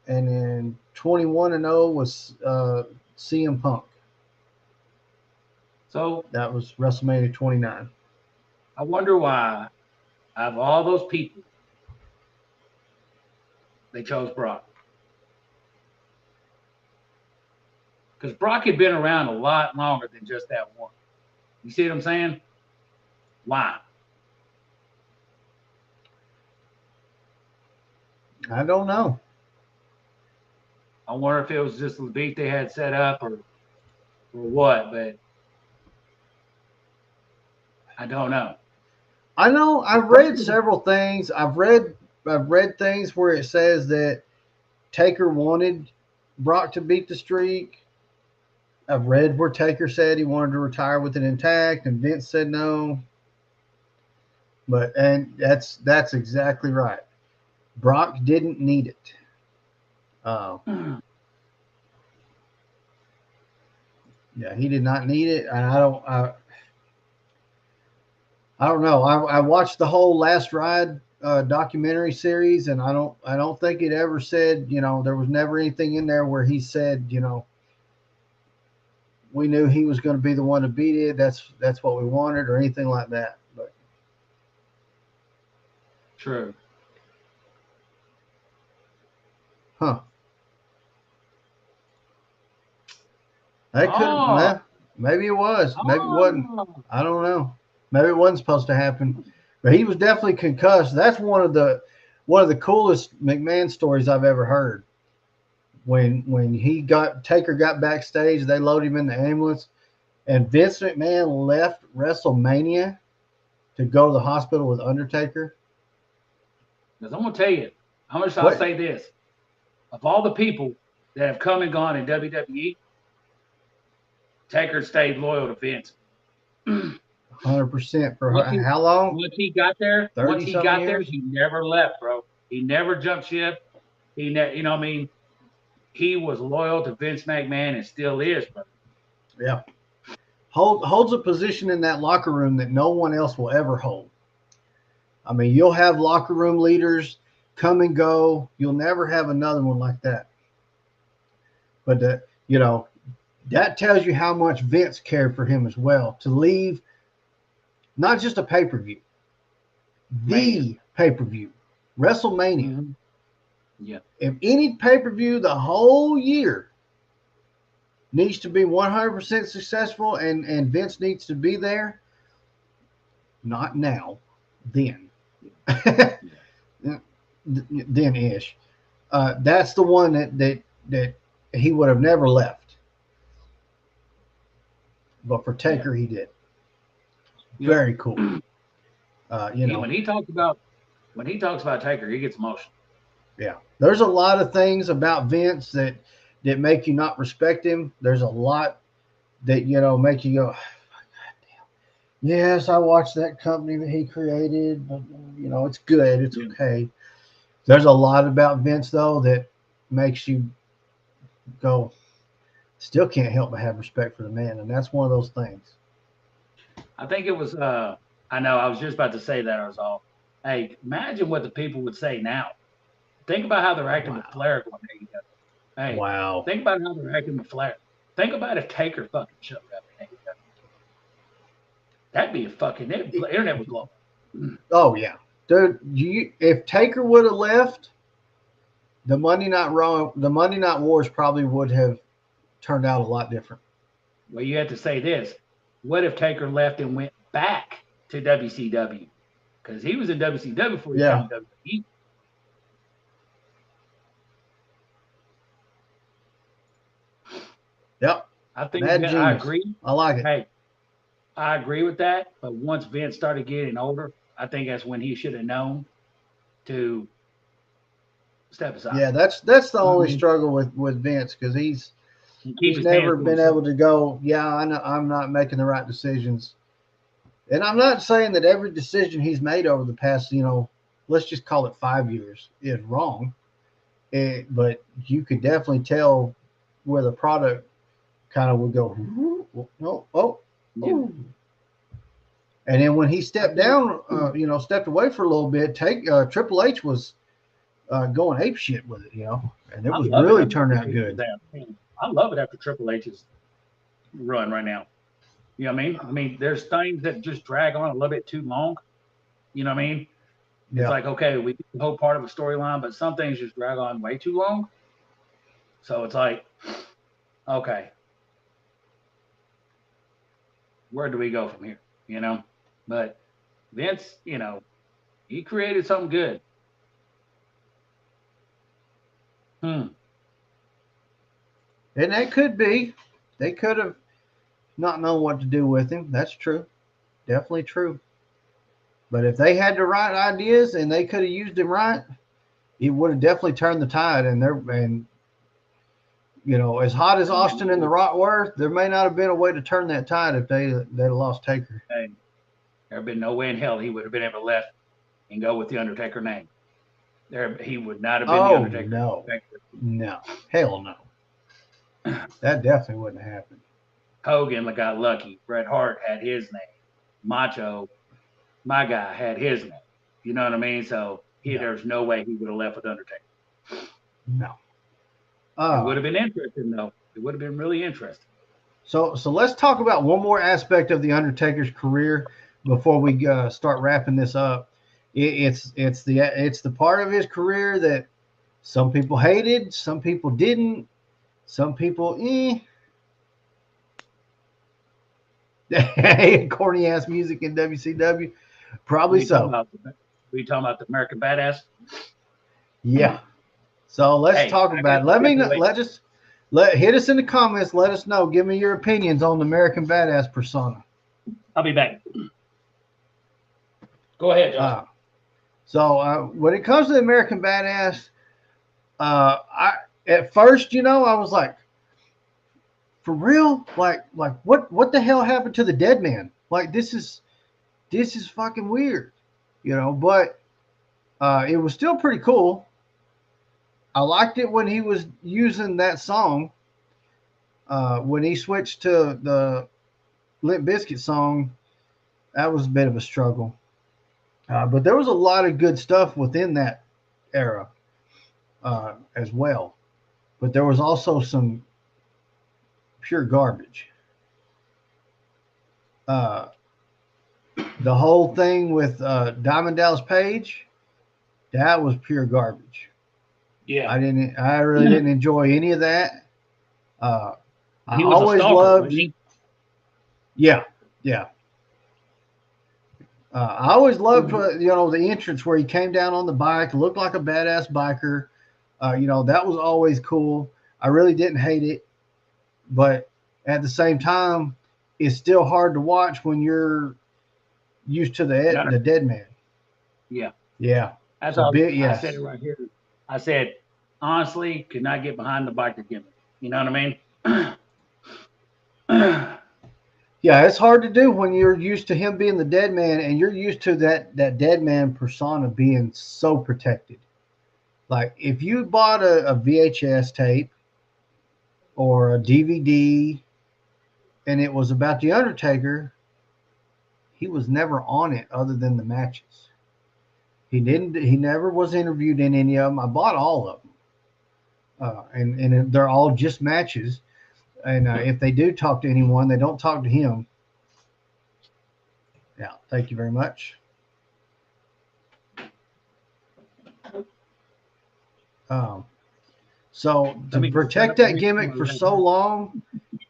and then 21-0 was CM Punk. So that was WrestleMania 29. I wonder why, out of all those people, they chose Brock. Because Brock had been around a lot longer than just that one. You see what I'm saying? Why? I don't know. I wonder if it was just the beat they had set up or what, but I don't know. I know I've read several things. I've read things where it says that Taker wanted Brock to beat the streak. I've read where Taker said he wanted to retire with it intact, and Vince said no. And that's exactly right. Brock didn't need it. Yeah, he did not need it, and I don't know. I watched the whole Last Ride documentary series, and I don't think it ever said, there was never anything in there where he said, we knew he was going to be the one to beat it. That's what we wanted, or anything like that. But true. Huh. That could have. Well, maybe it was. Maybe it wasn't. I don't know. Maybe it wasn't supposed to happen. But he was definitely concussed. That's one of the coolest McMahon stories I've ever heard. When Taker got backstage, they loaded him in the ambulance, and Vince McMahon left WrestleMania to go to the hospital with Undertaker. Because I'm gonna tell you, I'll say this: of all the people that have come and gone in WWE, Taker stayed loyal to Vince. 100% for how long? Once he got there, he never left, bro. He never jumped ship. He was loyal to Vince McMahon and still is, bro. Yeah. Holds a position in that locker room that no one else will ever hold. I mean, you'll have locker room leaders come and go. You'll never have another one like that. But that tells you how much Vince cared for him as well, to leave not just a pay-per-view, the pay-per-view, WrestleMania. Mm-hmm. Yeah. If any pay-per-view the whole year needs to be 100% successful and Vince needs to be there, not now, then. Then-ish. That's the one that he would have never left. But for Taker, he did. Yep. Very cool. When he talks about Taker, he gets emotional. Yeah, there's a lot of things about Vince that make you not respect him. There's a lot that make you go, God damn. Yes, I watched that company that he created, but it's good, it's okay. There's a lot about Vince though that makes you go, still can't help but have respect for the man, and that's one of those things. I think it was. I know. I was just about to say that. I was all, hey, imagine what the people would say now. Think about how they're acting with Flair going AEW. Hey, wow. Think about how they're acting with Flair. Think about if Taker fucking showed up in AEW. That'd be a fucking internet would blow up. Oh yeah, dude. If Taker would have left, the Monday Night Wars probably would have turned out a lot different. Well, you have to say this: what if Taker left and went back to WCW? Because he was in WCW before he came to WWE. Yep. I agree. I like it. Hey, I agree with that. But once Vince started getting older, I think that's when he should have known to step aside. Yeah, that's the only Mhm. struggle with Vince, because And keep he's his hands never to been himself. able to go, yeah, I know I'm not making the right decisions. And I'm not saying that every decision he's made over the past, let's just call it 5 years, is wrong. But you could definitely tell where the product kind of would go, no, Yeah. oh. And then when he I stepped think down, stepped away for a little bit, Triple H was going ape shit with it, and it I was love it really after turned Triple out H is good. out. Man, I love it after Triple H's run right now. You know what I mean? I mean, there's things that just drag on a little bit too long. You know what I mean? It's Yeah. like, okay, we get the whole part of a storyline, but some things just drag on way too long. So it's like, okay, where do we go from here? You know? But Vince, he created something good. Hmm. And that could be. They could have not known what to do with him. That's true. Definitely true. But if they had the right ideas and they could have used him right, it would have definitely turned the tide. As hot as Austin and The Rock were, there may not have been a way to turn that tide if they'd lost Taker. Hey, there been no way in hell he would have been able to left and go with the Undertaker name. He would not have been the Oh Undertaker. no, hell no. That definitely wouldn't have happened. Hogan got lucky. Bret Hart had his name. Macho, my guy, had his name. You know what I mean? So No, there's no way he would have left with Undertaker. no. It would have been interesting though. It would have been really interesting. So let's talk about one more aspect of the Undertaker's career before we start wrapping this up. It's the part of his career that some people hated, some people didn't, some people corny ass music in WCW, probably We talking so. about we talking about the American Badass. Yeah. So let's Hey, talk I about got it. to step away. Hit us in the comments. Let us know. Give me your opinions on the American Badass persona. I'll be back. Go ahead, Justin. When it comes to the American Badass, I at first, I was like, for real, like what the hell happened to the dead man? Like this is fucking weird, But it was still pretty cool. I liked it when he was using that song. When he switched to the Limp Bizkit song, that was a bit of a struggle. But there was a lot of good stuff within that era as well. But there was also some pure garbage. Uh, the whole thing with Diamond Dallas Page, that was pure garbage. Yeah. I really didn't enjoy any of that. I He was a always stalker, loved, wasn't he? yeah, yeah. I always loved, the entrance where he came down on the bike, looked like a badass biker. That was always cool. I really didn't hate it, but at the same time, it's still hard to watch when you're used to the dead man. Yeah. Yeah. That's So all. big, I said it yes. right here. I said, honestly, could not get behind the biker gimmick. You know what I mean? Yeah, it's hard to do when you're used to him being the dead man and you're used to that dead man persona being so protected. Like if you bought a VHS tape or a DVD and it was about the Undertaker, he was never on it other than the matches. He never was interviewed in any of them. I bought all of them. And they're all just matches. And if they do talk to anyone, they don't talk to him. Yeah, thank you very much. Um, so Let to me go turn protect up the that music on gimmick my for so laptop. long,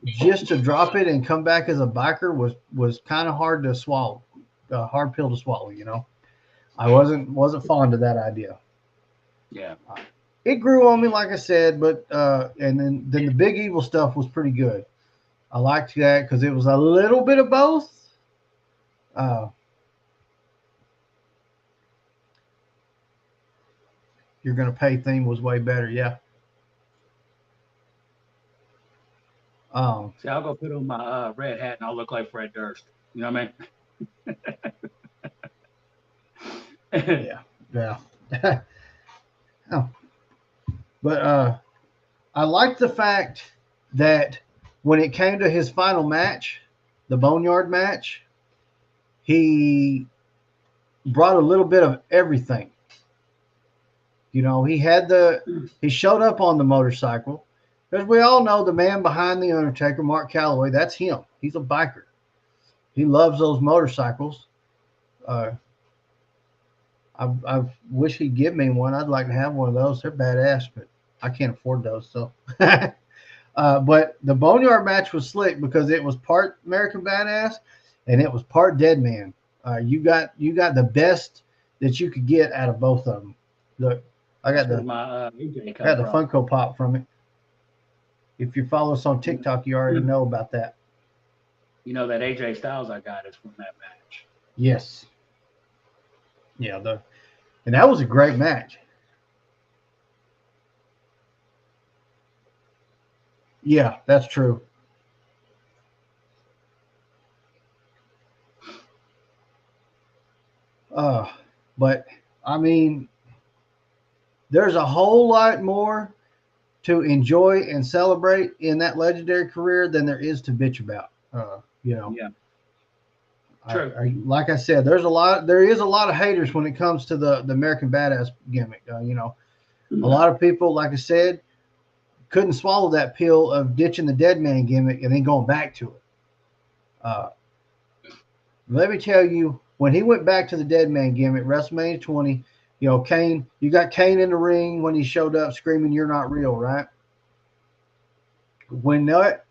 just to drop it and come back as a biker was kind of hard to swallow, a hard pill to swallow. I wasn't fond of that idea. Yeah. It grew on me, like I said, but and then the Big Evil stuff was pretty good. I liked that because it was a little bit of both. Uh, you're going to pay thing was way better. Yeah. See, I'll go put on my red hat and I'll look like Fred Durst. You know what I mean? Yeah. Yeah. Oh, but I like the fact that when it came to his final match, the Boneyard match, he brought a little bit of everything. You know, he showed up on the motorcycle. Because we all know the man behind the Undertaker, Mark Calloway, that's him. He's a biker. He loves those motorcycles. Uh, I wish he'd give me one. I'd like to have one of those. They're badass, but I can't afford those. So, but the Boneyard match was slick because it was part American Badass and it was part Dead Man. You got the best that you could get out of both of them. Look, I got That's where the my AJ I got come the from. Funko Pop from it. If you follow us on TikTok, you already know about that. You know that AJ Styles I got is from that match. Yes. Yeah, and that was a great match. Yeah, that's true. Uh, but I mean, there's a whole lot more to enjoy and celebrate in that legendary career than there is to bitch about. You know, Yeah, true. like I said, there is a lot of haters when it comes to the American Badass gimmick. You know, a lot of people, like I said, couldn't swallow that pill of ditching the Dead Man gimmick and then going back to it. Uh, Let me tell you, when he went back to the Dead Man gimmick, WrestleMania 20, you know, Kane, you got Kane in the ring when he showed up screaming, "You're not real," right? When that,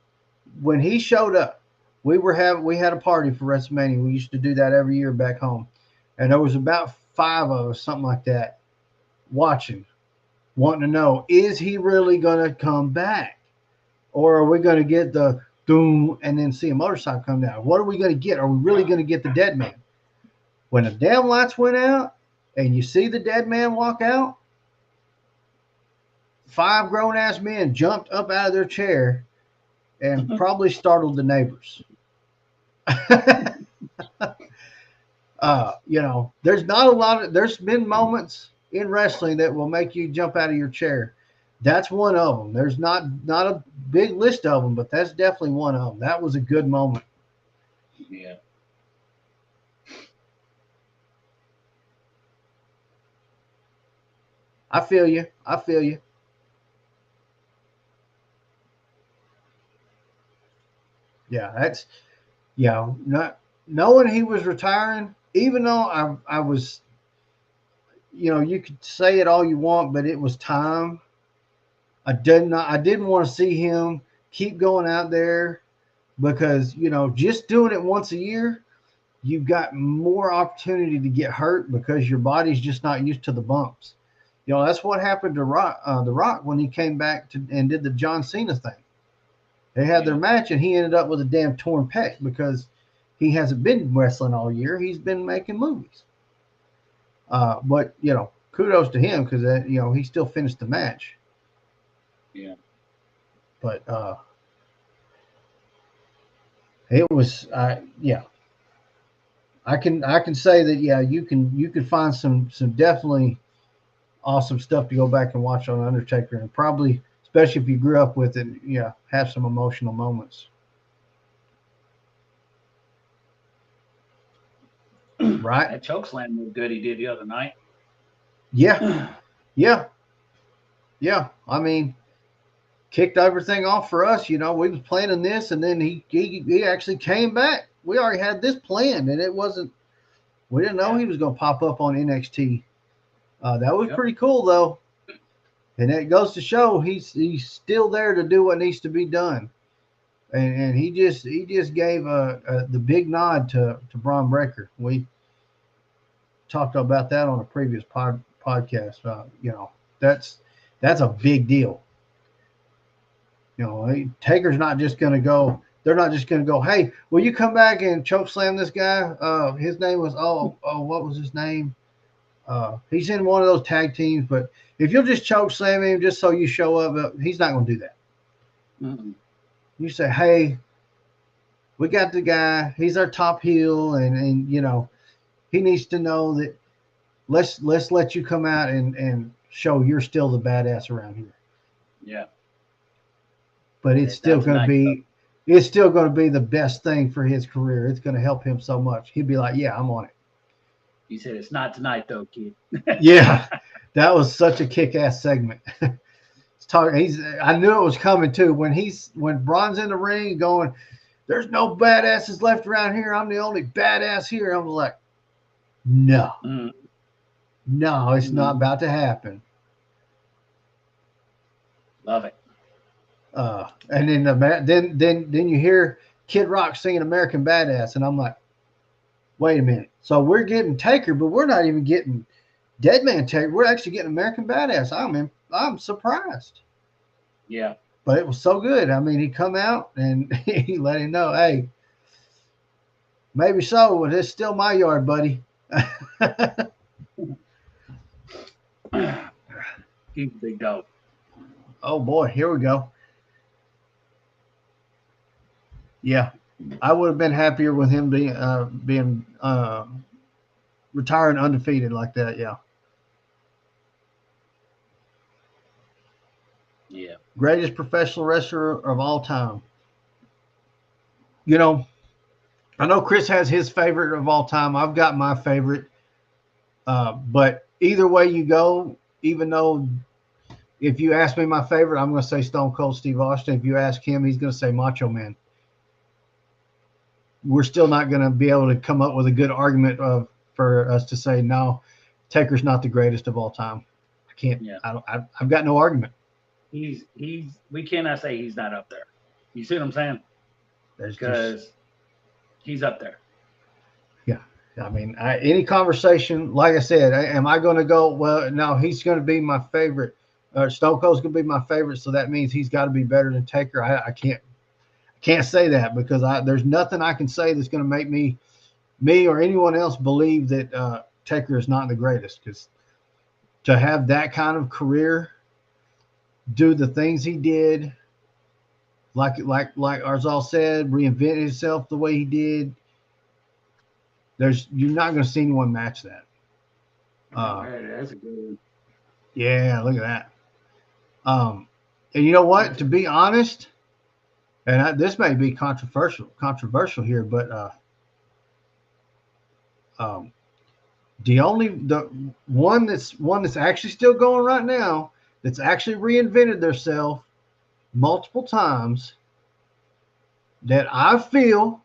when he showed up, we had a party for WrestleMania. We used to do that every year back home, and there was about 5 of us, something like that, watching, wanting to know, is he really going to come back, or are we going to get the doom and then see a motorcycle come down? What are we going to get? Are we really going to get the Dead Man? When the damn lights went out and you see the Dead Man walk out, 5 grown ass men jumped up out of their chair and probably startled the neighbors. You know, there's been moments in wrestling that will make you jump out of your chair. That's one of them. There's not a big list of them, but that's definitely one of them. That was a good moment. Yeah. I feel you. I feel you. Yeah, not knowing he was retiring, even though I was, you know, you could say it all you want, but it was time. I didn't want to see him keep going out there because, you know, just doing it once a year, you've got more opportunity to get hurt because your body's just not used to the bumps. You know, that's what happened to The Rock when he came back and did the John Cena thing. They had their match and he ended up with a damn torn pec because he hasn't been wrestling all year. He's been making movies. But, you know, kudos to him because, you know, he still finished the match. Yeah. But it was, yeah. I can say that, yeah, you can find some definitely awesome stuff to go back and watch on Undertaker, and probably, especially if you grew up with it, yeah, have some emotional moments. Right? That choke slam was good he did the other night. Yeah, yeah, yeah. I mean, kicked everything off for us. You know, we was planning this, and then he actually came back. We already had this planned, and it wasn't. We didn't know he was going to pop up on NXT. That was pretty cool, though, and it goes to show he's still there to do what needs to be done. And he just gave the big nod to Braun Breaker. We talked about that on a previous podcast. You know, that's a big deal. You know, Taker's not just going to go They're not just going to go, hey, will you come back and choke slam this guy? His name was, what was his name? He's in one of those tag teams, but if you'll just choke slam him just so you show up, he's not going to do that. Mm-mm. You say, hey, we got the guy. He's our top heel, and you know, he needs to know that let's let you come out and show you're still the badass around here. Yeah. But it's still That's going to nice, be it's still going to be the best thing for his career. It's going to help him so much. He'd be like, yeah, I'm on it. He said, "It's not tonight, though, kid." Yeah, that was such a kick-ass segment. I knew it was coming too. When Braun's in the ring going, there's no badasses left around here. I'm the only badass here. I was like, no, Mm. no, it's not about to happen. Love it. And then you hear Kid Rock singing American Badass, and I'm like, wait a minute. So we're getting Taker, but we're not even getting Dead Man Taker. We're actually getting American Badass. I'm surprised. Yeah. But it was so good. I mean, he come out and he let him know, hey, maybe so, but it's still my yard, buddy. He's a big dog. Oh boy, here we go. Yeah, I would have been happier with him being retiring undefeated like that. Yeah. Yeah. Greatest professional wrestler of all time. You know, I know Chris has his favorite of all time. I've got my favorite. But either way you go, even though if you ask me my favorite, I'm going to say Stone Cold Steve Austin. If you ask him, he's going to say Macho Man. We're still not going to be able to come up with a good argument for us to say, no, Taker's not the greatest of all time. I can't. Yeah. I've got no argument. We cannot say he's not up there. You see what I'm saying? Because he's up there. Yeah. I mean, any conversation, like I said, am I going to go, well, no, he's going to be my favorite. Stone Cold's going to be my favorite, so that means he's got to be better than Taker. I can't say that because there's nothing I can say that's going to make me or anyone else believe that Taker is not the greatest. Because to have that kind of career, do the things he did, like Arzal said, reinvent himself the way he did. You're not going to see anyone match that. That's a good one. Yeah, look at that. And you know what? To be honest, and this may be controversial here, but the one that's actually still going right now, that's actually reinvented themselves multiple times, that I feel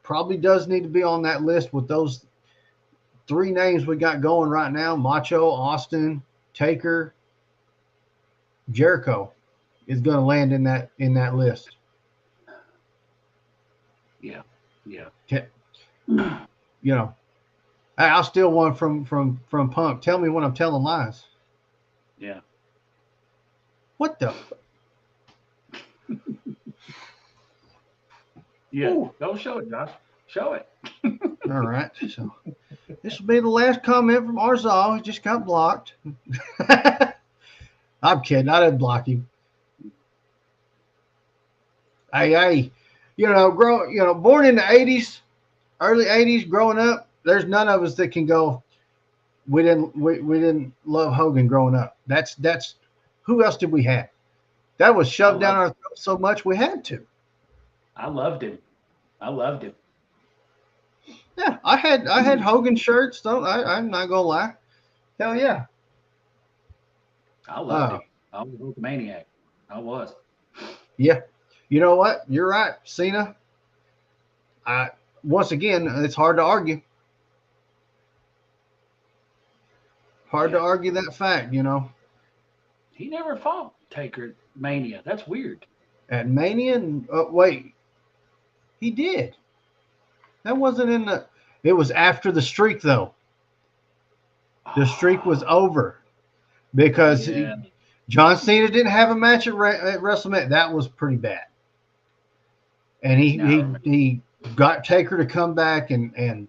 probably does need to be on that list with those three names we got going right now: Macho, Austin, Taker, Jericho is going to land in that list. Yeah. You know, I'll steal one from Punk. Tell me when I'm telling lies. Yeah. What the? Yeah. Ooh. Don't show it, Josh. Show it. All right. So this will be the last comment from Arzal. He just got blocked. I'm kidding. I didn't block him. Hey, born in the 80s, early 80s, growing up, there's none of us that can go, we didn't love Hogan growing up. That's who else did we have? That was shoved down our throats so much we had to. I loved him. Yeah, I had Hogan shirts. I'm not gonna lie. Hell yeah. I loved him. I was a Hulkamaniac. I was. Yeah. You know what? You're right, Cena. Once again, it's hard to argue. Hard to argue that fact, you know. He never fought Taker at Mania. That's weird. At Mania, wait, he did. That wasn't in the. It was after the streak, though. The streak was over because John Cena didn't have a match at WrestleMania. That was pretty bad. and No, I remember. he got Taker to come back, and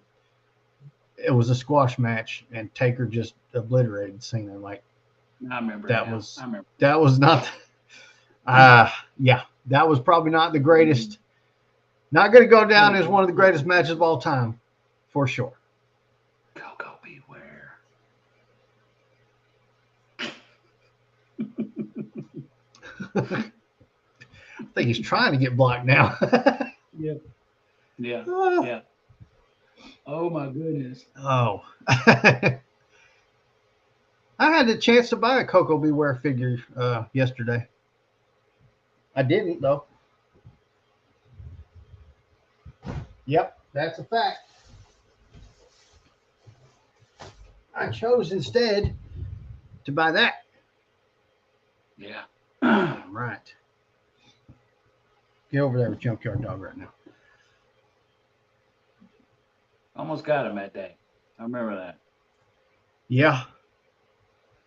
it was a squash match, and Taker just obliterated Cena. Like I remember that now. was I remember. that was not. Yeah, that was probably not the greatest. Not going to go down as one of the greatest matches of all time, for sure. Coco beware. I think he's trying to get blocked now. Yeah. Yeah. Oh. Yeah. Oh my goodness. I had the chance to buy a Coco Beware figure yesterday. I didn't though. Yep, that's a fact. I chose instead to buy that. Yeah. All right. Get over there with Junkyard Dog right now. Almost got him that day. I remember that. Yeah.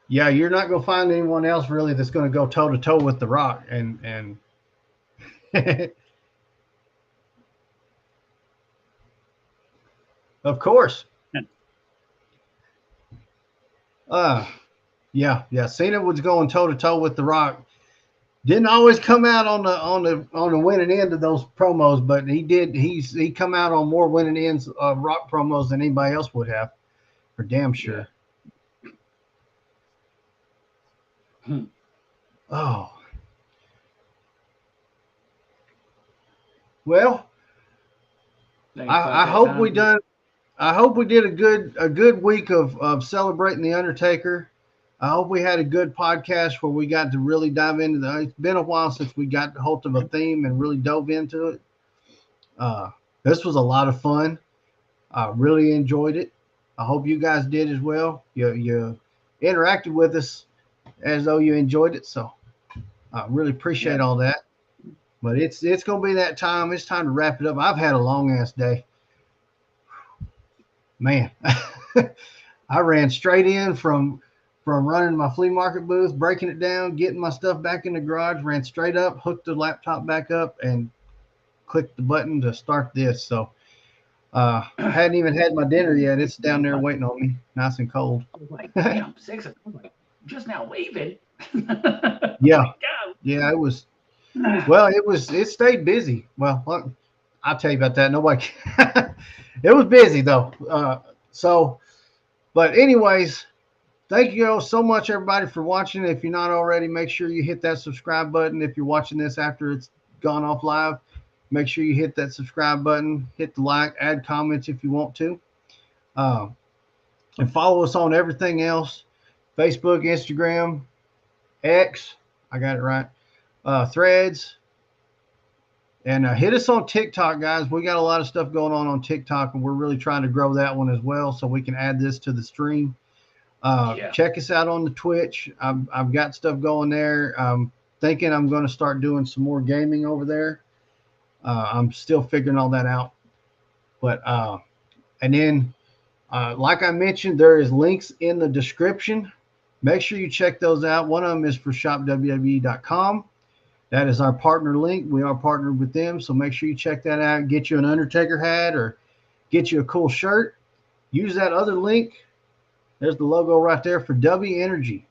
Yeah, you're not going to find anyone else really that's going to go toe to toe with The Rock. And of course. Yeah. Cena was going toe to toe with The Rock. Didn't always come out on the winning end of those promos, but he did. He come out on more winning ends of Rock promos than anybody else would have, for damn sure. Yeah. Oh, well, I hope we done. I hope we did a good week of celebrating the Undertaker. I hope we had a good podcast where we got to really dive into the. It's been a while since we got hold of a theme and really dove into it. This was a lot of fun. I really enjoyed it. I hope you guys did as well. You interacted with us as though you enjoyed it. So I really appreciate all that. But it's gonna be that time. It's time to wrap it up. I've had a long ass day. Man. I ran straight in from running my flea market booth, breaking it down, getting my stuff back in the garage, ran straight up, hooked the laptop back up, and clicked the button to start this. So I hadn't even had my dinner yet. It's down there waiting on me, nice and cold. I was like, damn, 6 o'clock. I'm like, just now leaving. Yeah. Yeah, it was. Well, it stayed busy. Well, I'll tell you about that. Nobody. It was busy though. But anyways, thank you all so much, everybody, for watching. If you're not already, make sure you hit that subscribe button. If you're watching this after it's gone off live, make sure you hit that subscribe button, hit the like, add comments if you want to. And follow us on everything else: Facebook, Instagram, X. I got it right. Threads. And hit us on TikTok, guys. We got a lot of stuff going on TikTok, and we're really trying to grow that one as well so we can add this to the stream. Check us out on the Twitch. I've got stuff going there. I'm thinking I'm going to start doing some more gaming over there. I'm still figuring all that out. But and then, like I mentioned, there is links in the description. Make sure you check those out. One of them is for shopwwe.com. That is our partner link. We are partnered with them, so make sure you check that out. Get you an Undertaker hat or get you a cool shirt. Use that other link. There's the logo right there for W Energy.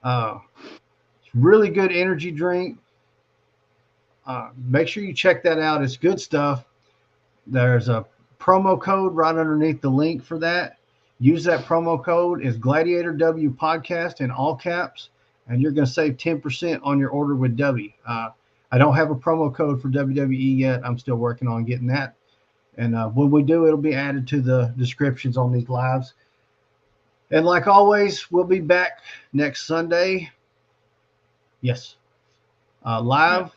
It's really good energy drink. Make sure you check that out. It's good stuff. There's a promo code right underneath the link for that. Use that promo code. It's Gladiator W Podcast in all caps, and you're going to save 10% on your order with W. I don't have a promo code for WWE yet. I'm still working on getting that. And when we do, it'll be added to the descriptions on these lives. And like always, we'll be back next Sunday. Yes. Live.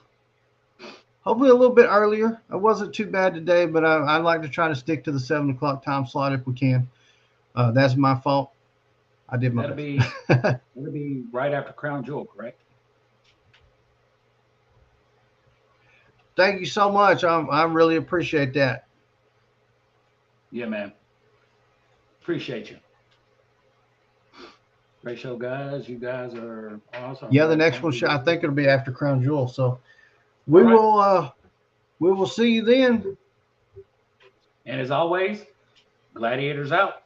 Yeah. Hopefully a little bit earlier. It wasn't too bad today, but I'd like to try to stick to the 7 o'clock time slot if we can. That's my fault. I did my best. That'll be right after Crown Jewel, correct? Thank you so much. I really appreciate that. Yeah, man. Appreciate you. Great show, guys. You guys are awesome. Yeah, the next one, I think it'll be after Crown Jewel. So we will We will see you then. And as always, gladiators out.